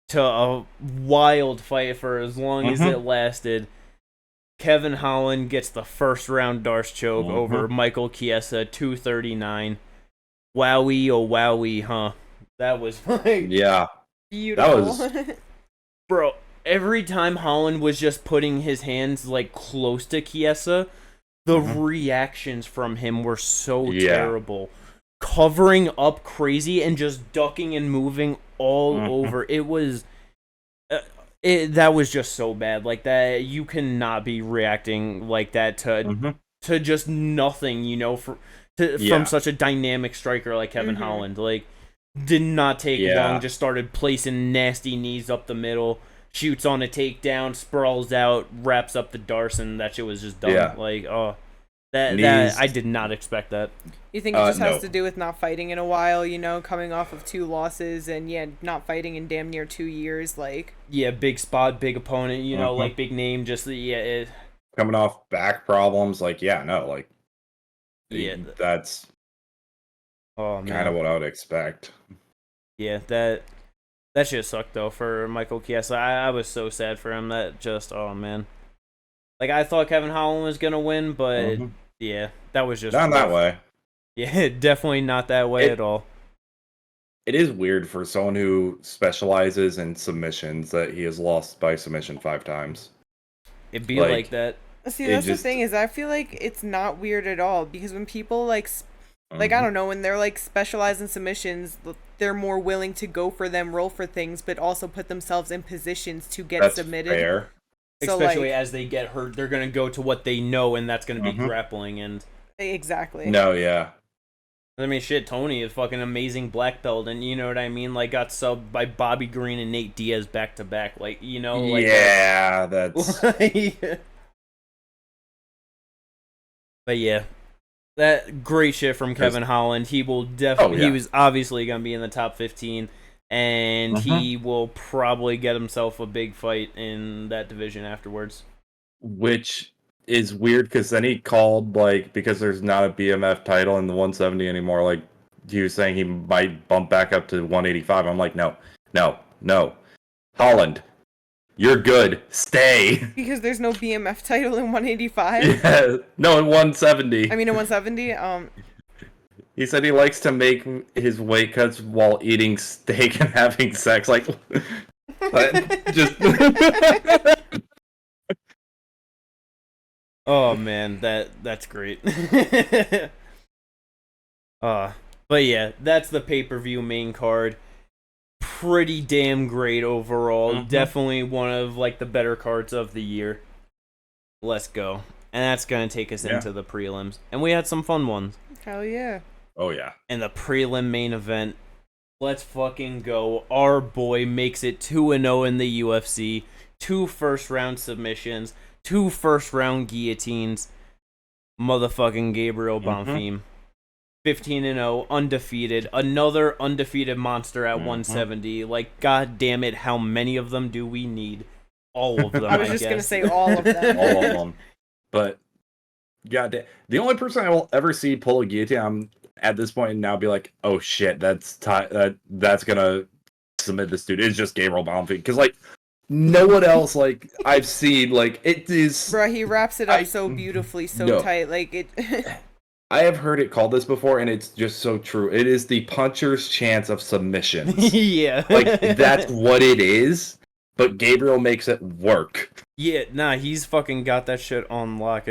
to a wild fight for as long as it lasted, Kevin Holland gets the first round Darce choke over Michael Chiesa, 239. Wowie, oh wowie, huh? That was like, yeah, beautiful. That was, bro. Every time Holland was just putting his hands like close to Chiesa, the reactions from him were so terrible. Covering up crazy and just ducking and moving all over. It was, that was just so bad. Like that, you cannot be reacting like that to just nothing. From such a dynamic striker like Kevin Holland. Like. Did not take long, just started placing nasty knees up the middle, shoots on a takedown, sprawls out, wraps up the Darce, and that shit was just done. Yeah. Like, that I did not expect that. You think it just has to do with not fighting in a while, coming off of 2 losses and not fighting in damn near 2 years, like. Yeah, big spot, big opponent, like big name, just coming off back problems, like that's kind of what I would expect. Yeah, that shit sucked though for Michael Chiesa. I was so sad for him. That just, oh man. Like I thought Kevin Holland was gonna win, but yeah, that was just not that way. Yeah, definitely not that way at all. It is weird for someone who specializes in submissions that he has lost by submission 5 times. It'd be like that. See, that's the thing is I feel like it's not weird at all because when people like I don't know, when they're like specialized in submissions, they're more willing to go for them, roll for things, but also put themselves in positions to get submitted. Fair. So especially as they get hurt, they're gonna go to what they know, and that's gonna be grappling. And exactly. No, yeah. I mean, shit, Tony is fucking amazing black belt, and you know what I mean. Like, got subbed by Bobby Green and Nate Diaz back to back. Like, like that's. But yeah. That great shit from Kevin Holland. He will definitely. He was obviously gonna be in the top 15, and he will probably get himself a big fight in that division afterwards. Which is weird because then he called because there's not a BMF title in the 170 anymore. Like he was saying he might bump back up to 185. I'm like, no, Holland. You're good. Stay. Because there's no BMF title in 185? Yeah. No, in 170. I mean, in 170? He said he likes to make his weight cuts while eating steak and having sex. Like, just... Oh, man. That's great. But yeah, that's the pay-per-view main card. Pretty damn great overall. Definitely one of like the better cards of the year. Let's go. And that's gonna take us into the prelims. And we had some fun ones. Hell yeah. Oh yeah. And the prelim main event. Let's fucking go. Our boy makes it 2-0 in the UFC. 2 first-round submissions. 2 first-round guillotines. Motherfucking Gabriel Bonfim. 15-0, undefeated. Another undefeated monster at 170. Like, god damn it, how many of them do we need? All of them, I was just going to say all of them. All of them. But, god damn. The only person I will ever see pull a guillotine, I'm at this point now be like, oh shit, that's gonna submit this dude. It's just Gabriel Bonfim. Because, like, no one else, like, I've seen, like, it is... Bro, he wraps it up so beautifully, so tight. Like, it... I have heard it called this before, and it's just so true. It is the puncher's chance of submissions. Yeah. Like, that's what it is, but Gabriel makes it work. Yeah, nah, he's fucking got that shit on lock.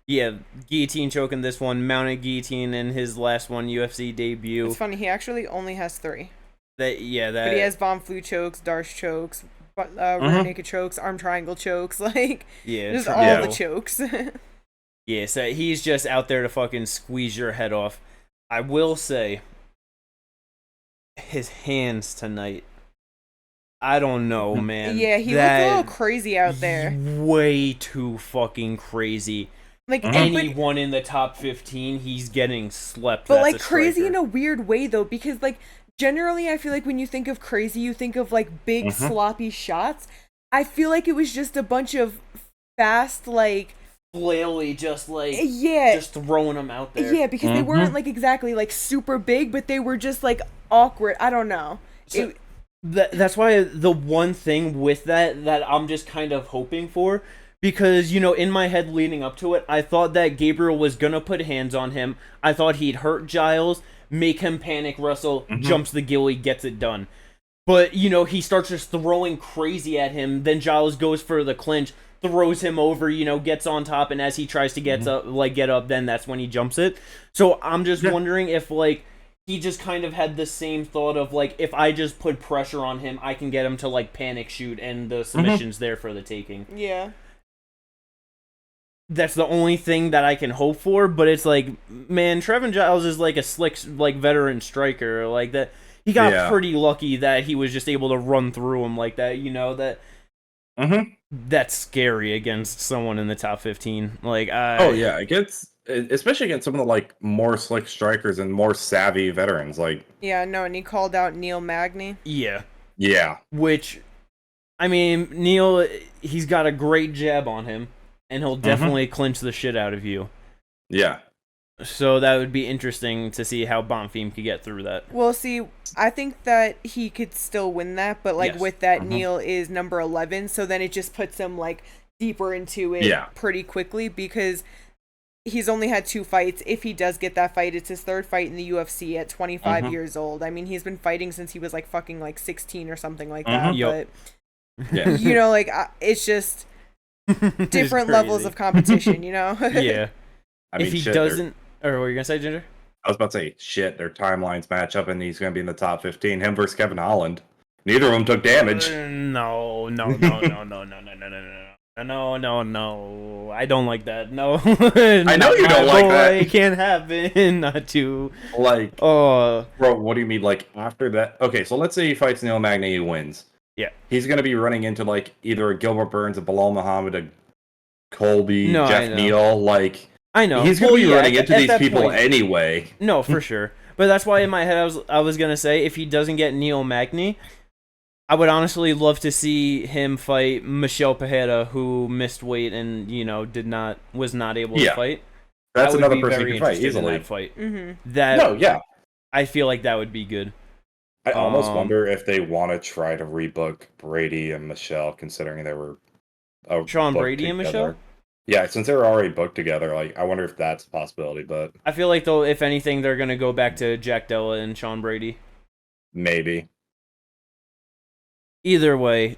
Yeah, guillotine choke in this one, mounted guillotine in his last one, UFC debut. It's funny, he actually only has 3. But he has bomb flu chokes, Darce chokes, rear naked chokes, arm triangle chokes, like, just all the chokes. Yeah, so he's just out there to fucking squeeze your head off. I will say, his hands tonight, I don't know, man. Yeah, he looked a little crazy out there. Way too fucking crazy. Like anyone in the top 15, he's getting slept. But like crazy in a weird way though, because like generally I feel like when you think of crazy, you think of like big sloppy shots. I feel like it was just a bunch of fast like flaily, just like just throwing them out there. Yeah, because they weren't like exactly like super big, but they were just like awkward. I don't know. So, that's why the one thing with that I'm just kind of hoping for, because you know in my head leading up to it, I thought that Gabriel was gonna put hands on him. I thought he'd hurt Giles, make him panic wrestle, jumps the gilly, gets it done. But you know he starts just throwing crazy at him. Then Giles goes for the clinch, throws him over, you know, gets on top, and as he tries to get up, then that's when he jumps it. So I'm just wondering if like he just kind of had the same thought of like, if I just put pressure on him, I can get him to like panic shoot, and the submission's there for the taking. Yeah. That's the only thing that I can hope for, but it's like, man, Trevin Giles is like a slick, like veteran striker, like that. He got pretty lucky that he was just able to run through him like that. You know that. That's scary against someone in the top 15. Like, oh yeah, it gets, especially against some of the like more slick strikers and more savvy veterans. Like, yeah, no, and he called out Neil Magny. Yeah. Which, I mean, Neil, he's got a great jab on him, and he'll definitely clinch the shit out of you. Yeah. So that would be interesting to see how Bonfim could get through that. Well, see, I think that he could still win that, but like with that, Neil is number 11, so then it just puts him like deeper into it pretty quickly, because he's only had 2 fights. If he does get that fight, it's his 3rd fight in the UFC at 25 years old. I mean, he's been fighting since he was like fucking like 16 or something like that. But you know, like it's just different levels of competition, you know? Yeah. I mean, if he doesn't. Or what were you gonna say, Ginger? I was about to say, shit, their timelines match up and he's gonna be in the top 15. Him versus Kevin Holland. Neither of them took damage. No. I don't like that. No. I know you don't like that. It can't happen. Not to. Like, bro, what do you mean? Like, after that? Okay, so let's say he fights Neil Magny, he wins. Yeah. He's gonna be running into, like, either a Gilbert Burns, a Bilal Muhammad, a Colby, Jeff Neal, like... I know. He's going to be running into these people anyway. No, for sure. But that's why in my head I was going to say, if he doesn't get Neil Magny, I would honestly love to see him fight Michel Pereira, who missed weight and, you know, was not able to fight. That's another person who can fight easily. I feel like that would be good. I almost wonder if they want to try to rebook Brady and Michelle, considering they were Sean Brady and Michelle? Yeah, since they were already booked together, like I wonder if that's a possibility. But I feel like though, if anything, they're gonna go back to Jack Della and Sean Brady. Maybe. Either way,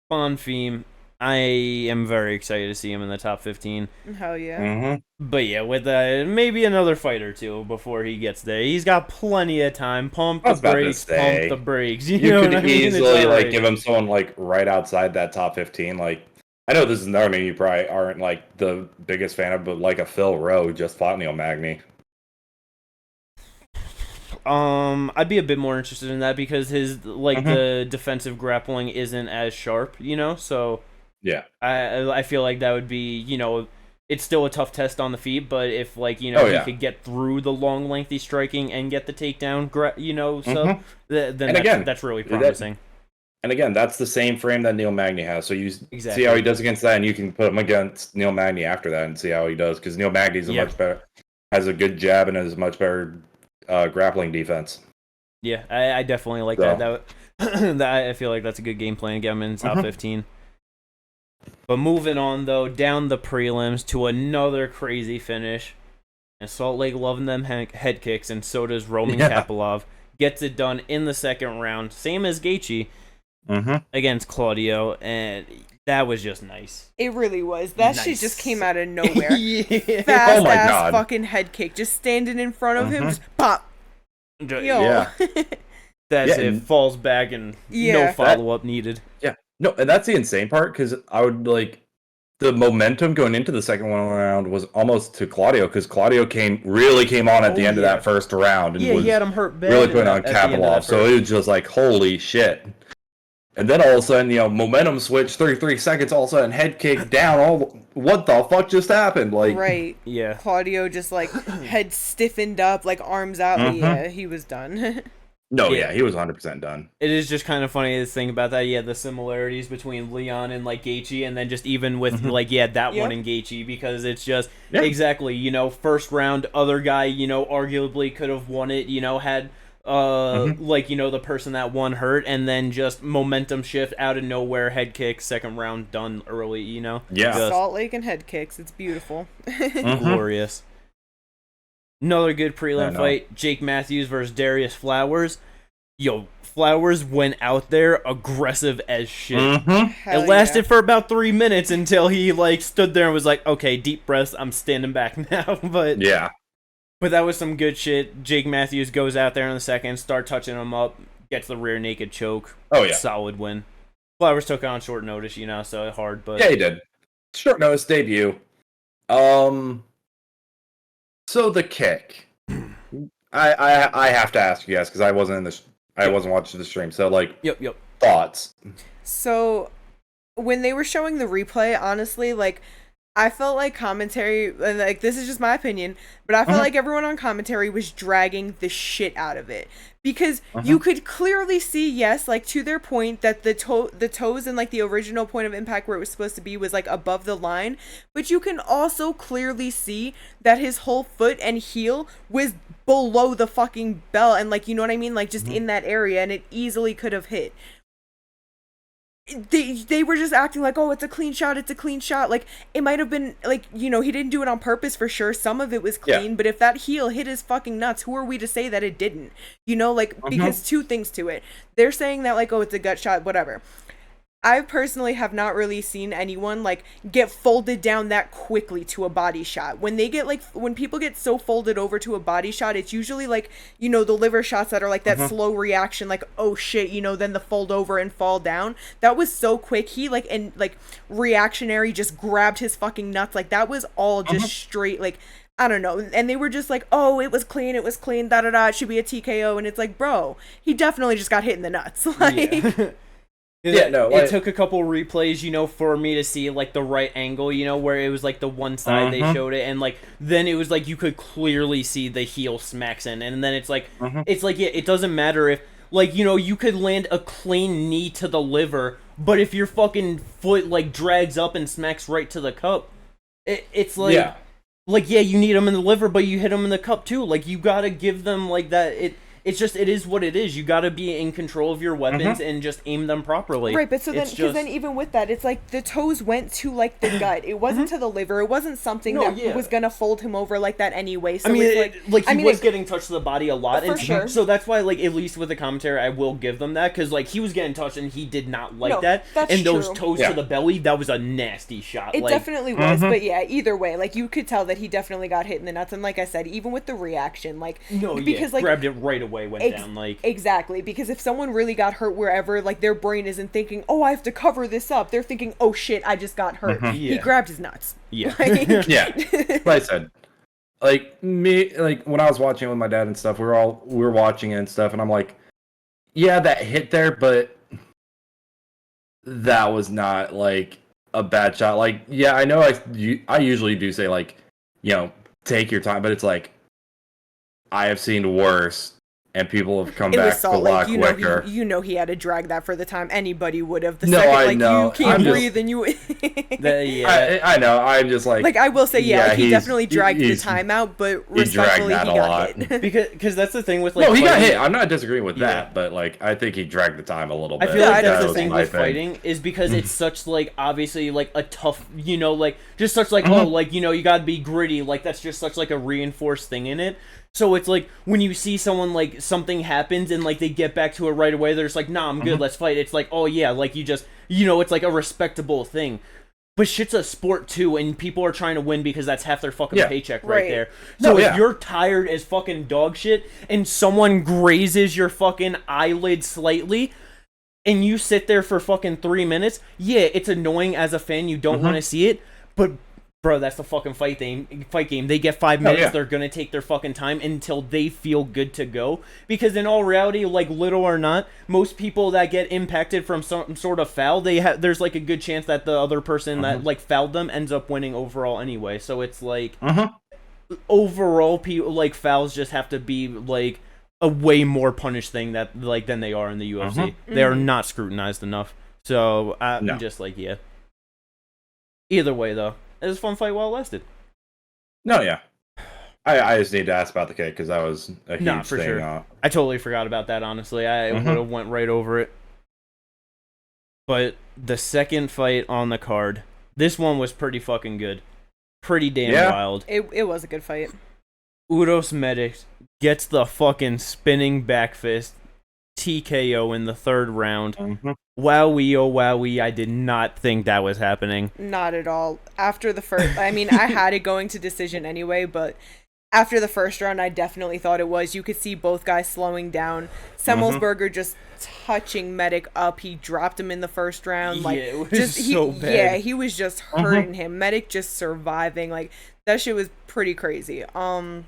Bonfim, I am very excited to see him in the top 15. Hell yeah. Mm-hmm. But yeah, with maybe another fight or two before he gets there. He's got plenty of time. Pump I the was about to brakes, say, pump the brakes. You You know could what I mean? It's easily alright. give him someone right outside that top 15. I know this is another name you probably aren't the biggest fan of, but a Phil Rowe just fought Neil Magny. I'd be a bit more interested in that because his the defensive grappling isn't as sharp, so Yeah. I feel like that would be, it's still a tough test on the feet, but if he could get through the long lengthy striking and get the takedown, then that's really promising. And again, that's the same frame that Neil Magny has. So you Exactly. see how he does against that, and you can put him against Neil Magny after that and see how he does, because Neil Magny's much better, has a good jab and has a much better grappling defense. Yeah, I definitely like that. I feel like that's a good game plan to get him in top 15. But moving on, though, down the prelims to another crazy finish. And Salt Lake loving them head kicks, and so does Roman Kapilov. Gets it done in the second round, same as Gaethje against Claudio, and that was just nice. It really was. That shit just came out of nowhere. Yeah. Fast ass fucking head kick, just standing in front of him, just pop. Yo. Yeah. That's it. Falls back and no follow up needed. Yeah. No, and that's the insane part, because I would the momentum going into the second round was almost to Claudio, because Claudio came on at the end of that first round and was he had him hurt bad really putting on Kapilov. So it was just holy shit. And then all of a sudden, momentum switch, 33 seconds, all of a sudden head kick down. What the fuck just happened? Right. Yeah. Claudio just head stiffened up, arms out. Yeah, he was done. No, he was 100% done. It is just kind of funny to think about that. Yeah, the similarities between Leon and Gaethje, and then just even with one and Gaethje, because it's just exactly first round, other guy arguably could have won it. Had the person that won hurt, and then just momentum shift out of nowhere, head kick, second round done early. Yeah, just Salt Lake and head kicks. It's beautiful. Glorious. Another good prelim fight, Jake Matthews versus Darius Flowers. Yo, Flowers went out there aggressive as shit. It lasted for about 3 minutes until he stood there and was like, okay, deep breaths, I'm standing back now. But that was some good shit. Jake Matthews goes out there in the second, start touching him up, gets the rear naked choke. Oh yeah, solid win. Flowers took it on short notice, so hard, but yeah, he did. Short notice debut. So the kick, I have to ask you guys, because I wasn't watching the stream. So yep. Thoughts. So when they were showing the replay, honestly, I felt like commentary, and this is just my opinion, but I felt like everyone on commentary was dragging the shit out of it, because you could clearly see, yes, to their point, that the toes and the original point of impact where it was supposed to be was above the line, but you can also clearly see that his whole foot and heel was below the fucking belt, and you know what I mean, just in that area, and it easily could have hit. They were just acting oh, it's a clean shot, it might have been he didn't do it on purpose for sure, some of it was clean, but if that heel hit his fucking nuts, who are we to say that it didn't, because two things to it. They're saying that oh, it's a gut shot, whatever. I personally have not really seen anyone get folded down that quickly to a body shot. When they get when people get so folded over to a body shot, it's usually the liver shots that are that slow reaction, oh shit, then the fold over and fall down. That was so quick. He reactionary just grabbed his fucking nuts. That was all just straight I don't know. And they were just oh, it was clean, da da da, it should be a TKO, and it's bro, he definitely just got hit in the nuts. It took a couple replays, for me to see the right angle, where it was the one side they showed it, and then it was you could clearly see the heel smacks in, and then it's it doesn't matter if you could land a clean knee to the liver, but if your fucking foot drags up and smacks right to the cup, it's you need them in the liver, but you hit them in the cup too. You gotta give them that. it's just, it is what it is. You got to be in control of your weapons and just aim them properly. Right, but so then, because then even with that, it's like the toes went to like the gut. It wasn't to the liver. It wasn't something that was gonna fold him over like that anyway. So I mean, it's he was getting touched to the body a lot, for sure. So that's why, like, at least with the commentary, I will give them that, because like he was getting touched and he did not like that. That's and those true. toes to the belly, that was a nasty shot. It definitely was, but yeah, either way, like you could tell that he definitely got hit in the nuts, and like I said, even with the reaction, like because like grabbed it right away, went down, like exactly, because if someone really got hurt wherever, like their brain isn't thinking, oh, I have to cover this up. They're thinking, oh shit, I just got hurt. He grabbed his nuts. Yeah. Like I said, like me, like when I was watching it with my dad and stuff, we were watching it and stuff, and I'm like, yeah, that hit there, but that was not like a bad shot. Like, yeah, I know I usually do say like, take your time, but it's like I have seen worse. And people have come back a lot quicker. He had to drag that for the time. Anybody would have. I know. You can't breathe and you... I know. I'm just like... Like, I will say, he definitely dragged the time out, but respectfully, he got hit. because that's the thing with, like... No, he got hit. I'm not disagreeing with that, but, like, I think he dragged the time a little bit. I feel like that's the thing with fighting, is because it's such, like, obviously, like, a tough, like, just such, like, oh, like, you gotta be gritty. Like, that's just such, like, a reinforced thing in it. So it's like, when you see someone, like, something happens and, like, they get back to it right away, they're just like, nah, I'm good, let's fight. It's like, oh, yeah, like, you just, it's like a respectable thing. But shit's a sport, too, and people are trying to win because that's half their fucking paycheck right there. So if you're tired as fucking dog shit, and someone grazes your fucking eyelid slightly, and you sit there for fucking 3 minutes, it's annoying as a fan, you don't want to see it, but... Bro, that's the fucking fight game. They get 5 minutes. They're gonna take their fucking time until they feel good to go. Because in all reality, like, little or not, most people that get impacted from some sort of foul, there's like a good chance that the other person that like fouled them ends up winning overall anyway. So it's like overall, people like fouls just have to be like a way more punished thing than they are in the UFC. They are not scrutinized enough. So I'm just like, Either way, though. It was a fun fight while it lasted. No, yeah. I just need to ask about the kick because that was a huge thing. Sure. I totally forgot about that, honestly. I would have went right over it. But the second fight on the card, this one was pretty fucking good. Pretty damn wild. It was a good fight. Uros Medic gets the fucking spinning back fist TKO in the third round. Wowee, oh wowee, I did not think that was happening. Not at all. After the first, I mean, I had it going to decision anyway, but after the first round, I definitely thought it was. You could see both guys slowing down. Semmelsberger just touching Medic up. He dropped him in the first round. Like, it was so bad. Yeah, he was just hurting him. Medic just surviving. Like, that shit was pretty crazy. The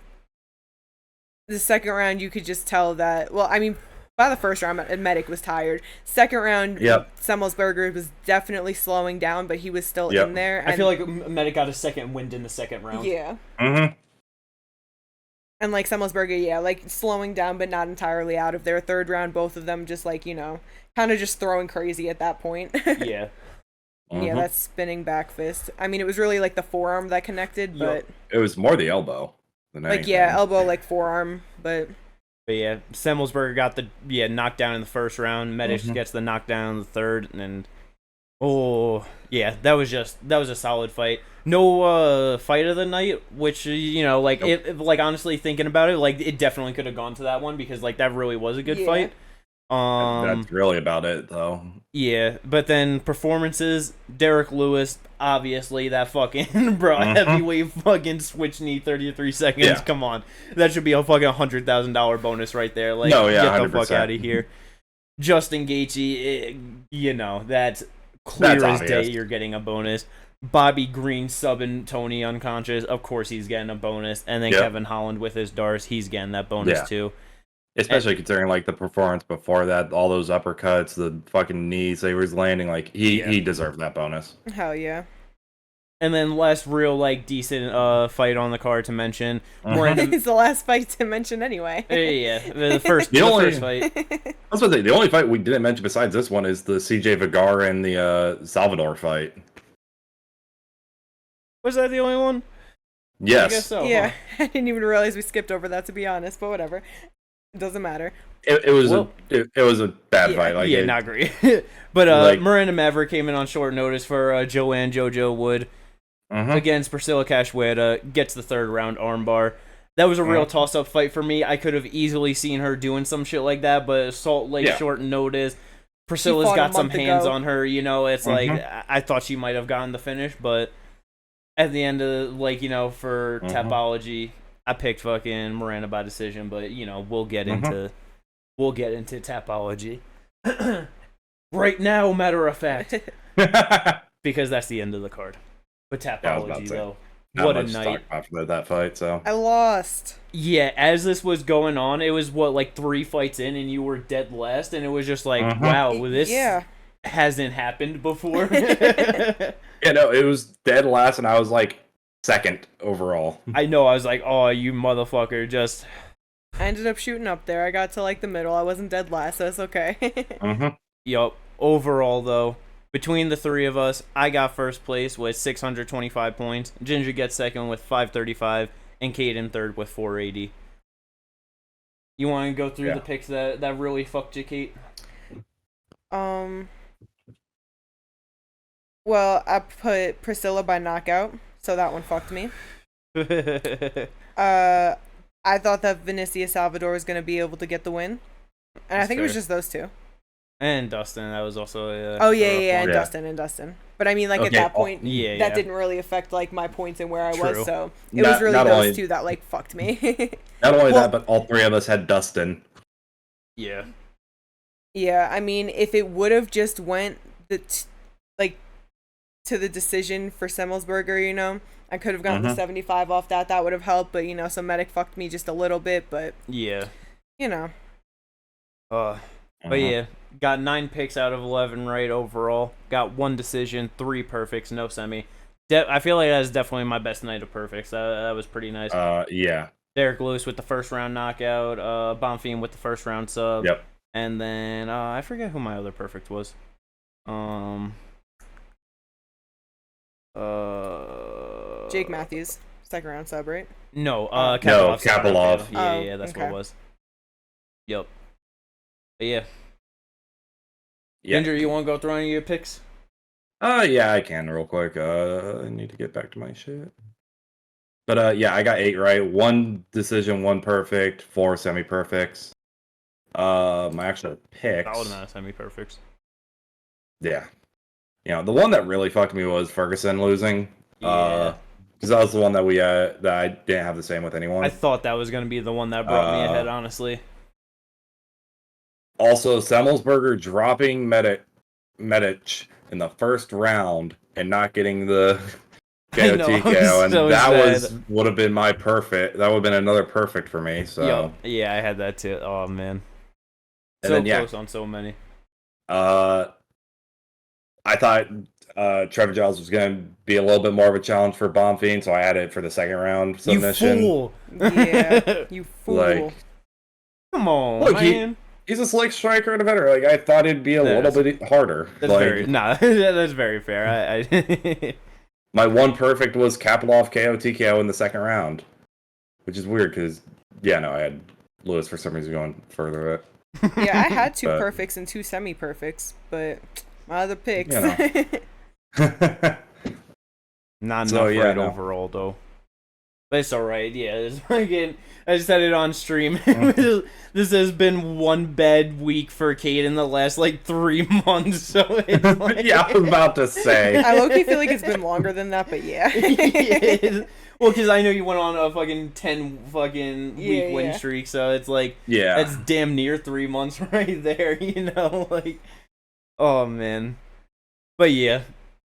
second round, you could just tell that, well, I mean, by the first round, Medic was tired. Second round, Semmelsberger was definitely slowing down, but he was still in there. And I feel like Medic got a second wind in the second round. Yeah. And, like, Semmelsberger, like, slowing down, but not entirely out of there. Third round, both of them just, like, kind of just throwing crazy at that point. Yeah, that spinning back fist. I mean, it was really, like, the forearm that connected, but... It was more the elbow than anything. Elbow, like, forearm, but... But yeah, Semmelsberger got the knockdown in the first round. Medic gets the knockdown in the third, and that was a solid fight. No fight of the night, which like honestly thinking about it, like it definitely could have gone to that one because like that really was a good fight. That's really about it, though. Yeah, but then performances, Derek Lewis, obviously that fucking heavyweight fucking switch knee 33 seconds. Yeah. Come on, that should be a fucking $100,000 bonus right there. Like, get the 100%. Fuck out of here. Justin Gaethje, that's clear as day. You're getting a bonus. Bobby Green subbing Tony unconscious. Of course, he's getting a bonus. And then Kevin Holland with his Dars, he's getting that bonus too. Especially considering like the performance before that, all those uppercuts, the fucking knees they was landing, like he deserved that bonus. Hell yeah. And then last real like decent fight on the card to mention. It's the last fight to mention anyway. Yeah, the first fight. I was gonna say the only fight we didn't mention besides this one is the CJ Vergara and the Salvador fight. Was that the only one? Yes. I guess so. Yeah, I didn't even realize we skipped over that, to be honest, but whatever. It doesn't matter. It was a bad fight. Like not great. But like, Miranda Maverick came in on short notice for Joanne JoJo Wood against Priscilla Cachoeira, gets the third round armbar. That was a real toss-up fight for me. I could have easily seen her doing some shit like that, but Salt Lake short notice. Priscilla's got some hands on her, you know. It's like I thought she might have gotten the finish, but at the end of for Tapology, I picked fucking Miranda by decision. But we'll get into Tapology right now. Matter of fact, because that's the end of the card. But Tapology though. What a night after that fight. So I lost. Yeah, as this was going on, it was like 3 fights in, and you were dead last, and it was just like, wow, this hasn't happened before. Yeah, no, it was dead last, and I was like second overall. I know, I was like, oh, you motherfucker, just. I ended up shooting up there. I got to like the middle. I wasn't dead last, so it's okay. Yup. Overall, though. Between the 3 of us, I got first place with 625 points. Ginger gets second with 535, and Caden third with 480. You want to go through the picks that really fucked you, Kate? Well, I put Priscilla by knockout, so that one fucked me. I thought that Vinicius Salvador was going to be able to get the win. And I think it was just those 2. And Dustin, that was also a... and Dustin. But I mean, like, at that point, that didn't really affect, like, my points and where I was, so it was really those 2 that, like, fucked me. Not only that, but all 3 of us had Dustin. Yeah. Yeah, I mean, if it would have just went, to the decision for Semmelsberger, I could have gotten the 75 off that. That would have helped, but, so Medic fucked me just a little bit, but... Yeah. But yeah, got 9 picks out of 11 right overall. Got 1 decision, 3 perfects, no semi. I feel like that is definitely my best night of perfects. That was pretty nice. Yeah. Derek Lewis with the first round knockout. Bonfim with the first round sub. Yep. And then I forget who my other perfect was. Jake Matthews, second round sub, right? No, Kapilov. Yeah, that's what it was. Yep. But yeah. Ginger, you want to go through any of your picks? Yeah, I can real quick. I need to get back to my shit. But yeah, I got 8 right. 1 decision, 1 perfect, 4 semi-perfects. My actual picks. Solid amount of semi-perfects. Yeah. The one that really fucked me was Ferguson losing. Yeah. Because that was the one that that I didn't have the same with anyone. I thought that was gonna be the one that brought me ahead, honestly. Also, Semmelsberger dropping Medic in the first round and not getting the KO TKO, and so that would have been my perfect. That would have been another perfect for me. So yeah, I had that too. Oh man, close on so many. I thought Trevor Giles was going to be a little bit more of a challenge for Bonfim, so I had it for the second round submission. You fool! Yeah, you fool. Come on, man. He's a slick striker and a veteran. Like, I thought it'd be a little bit harder. That's very fair. My one perfect was Kapilov KO TKO in the second round, which is weird because I had Lewis for some reason going further. Yeah, I had 2 perfects and 2 semi-perfects, but my other picks. Not enough overall though. But it's alright, yeah. Again, I just had it on stream. This has been one bad week for Kate in the last 3 months. So it's yeah, I was about to say. I low-key feel like it's been longer than that, but yeah. Well, because I know you went on a fucking 10 fucking week win streak, so it's that's damn near 3 months right there, oh man. But yeah.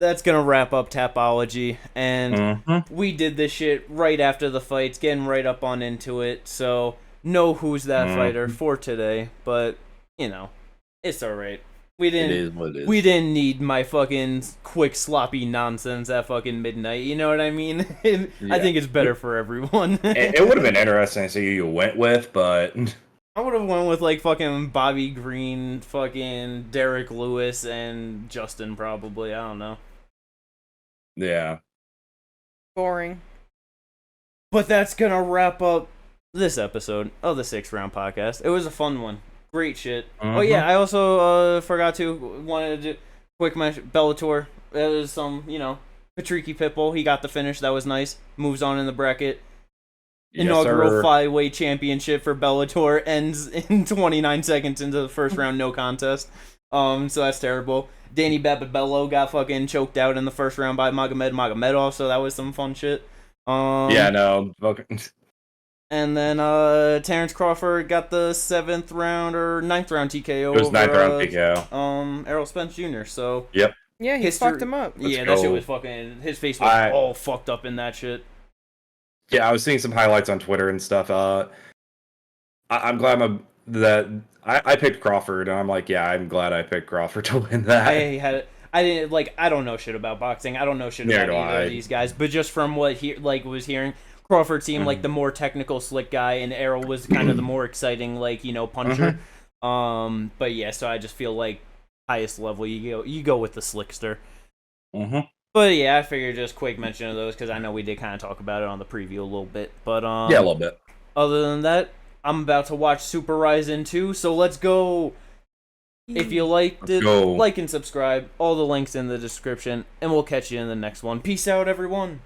That's gonna wrap up Tapology, and we did this shit right after the fights, getting right up on into it, so know who's that fighter for today, but, it's alright. We didn't, it is what it is. We didn't need my fucking quick, sloppy nonsense at fucking midnight, you know what I mean? I think it's better for everyone. It would have been interesting to see who you went with, but... I would have went with, fucking Bobby Green, fucking Derek Lewis, and Justin, probably, I don't know. Yeah. Boring. But that's gonna wrap up this episode of the 6th Round Podcast. It was a fun one. Great shit. Oh yeah, I also wanted to do quick mention Bellator. There was some, Patricky Pitbull. He got the finish. That was nice. Moves on in the bracket. Yes, Inaugural sir. 5-weight championship for Bellator ends in 29 seconds into the first round, no contest. So that's terrible. Danny Bababello got fucking choked out in the first round by Magomedov, so that was some fun shit. Yeah, no. Okay. And then Terrence Crawford got the 7th round or 9th round TKO. It was over, 9th round TKO. Errol Spence Jr. So Yep. Yeah, he fucked him up. Yeah, that shit was fucking. His face was all fucked up in that shit. Yeah, I was seeing some highlights on Twitter and stuff. I'm glad I picked Crawford, and I'm like, yeah, I'm glad I picked Crawford to win that. I don't know shit about boxing. I don't know shit about either of these guys. But just from what was hearing, Crawford seemed like the more technical, slick guy, and Errol was kind of the more exciting, puncher. But yeah, so I just feel like highest level, you go with the slickster. But yeah, I figured just quick mention of those because I know we did kind of talk about it on the preview a little bit. But yeah, a little bit. Other than that, I'm about to watch Super Ryzen 2, so let's go. If you liked it, like and subscribe. All the links in the description, and we'll catch you in the next one. Peace out, everyone.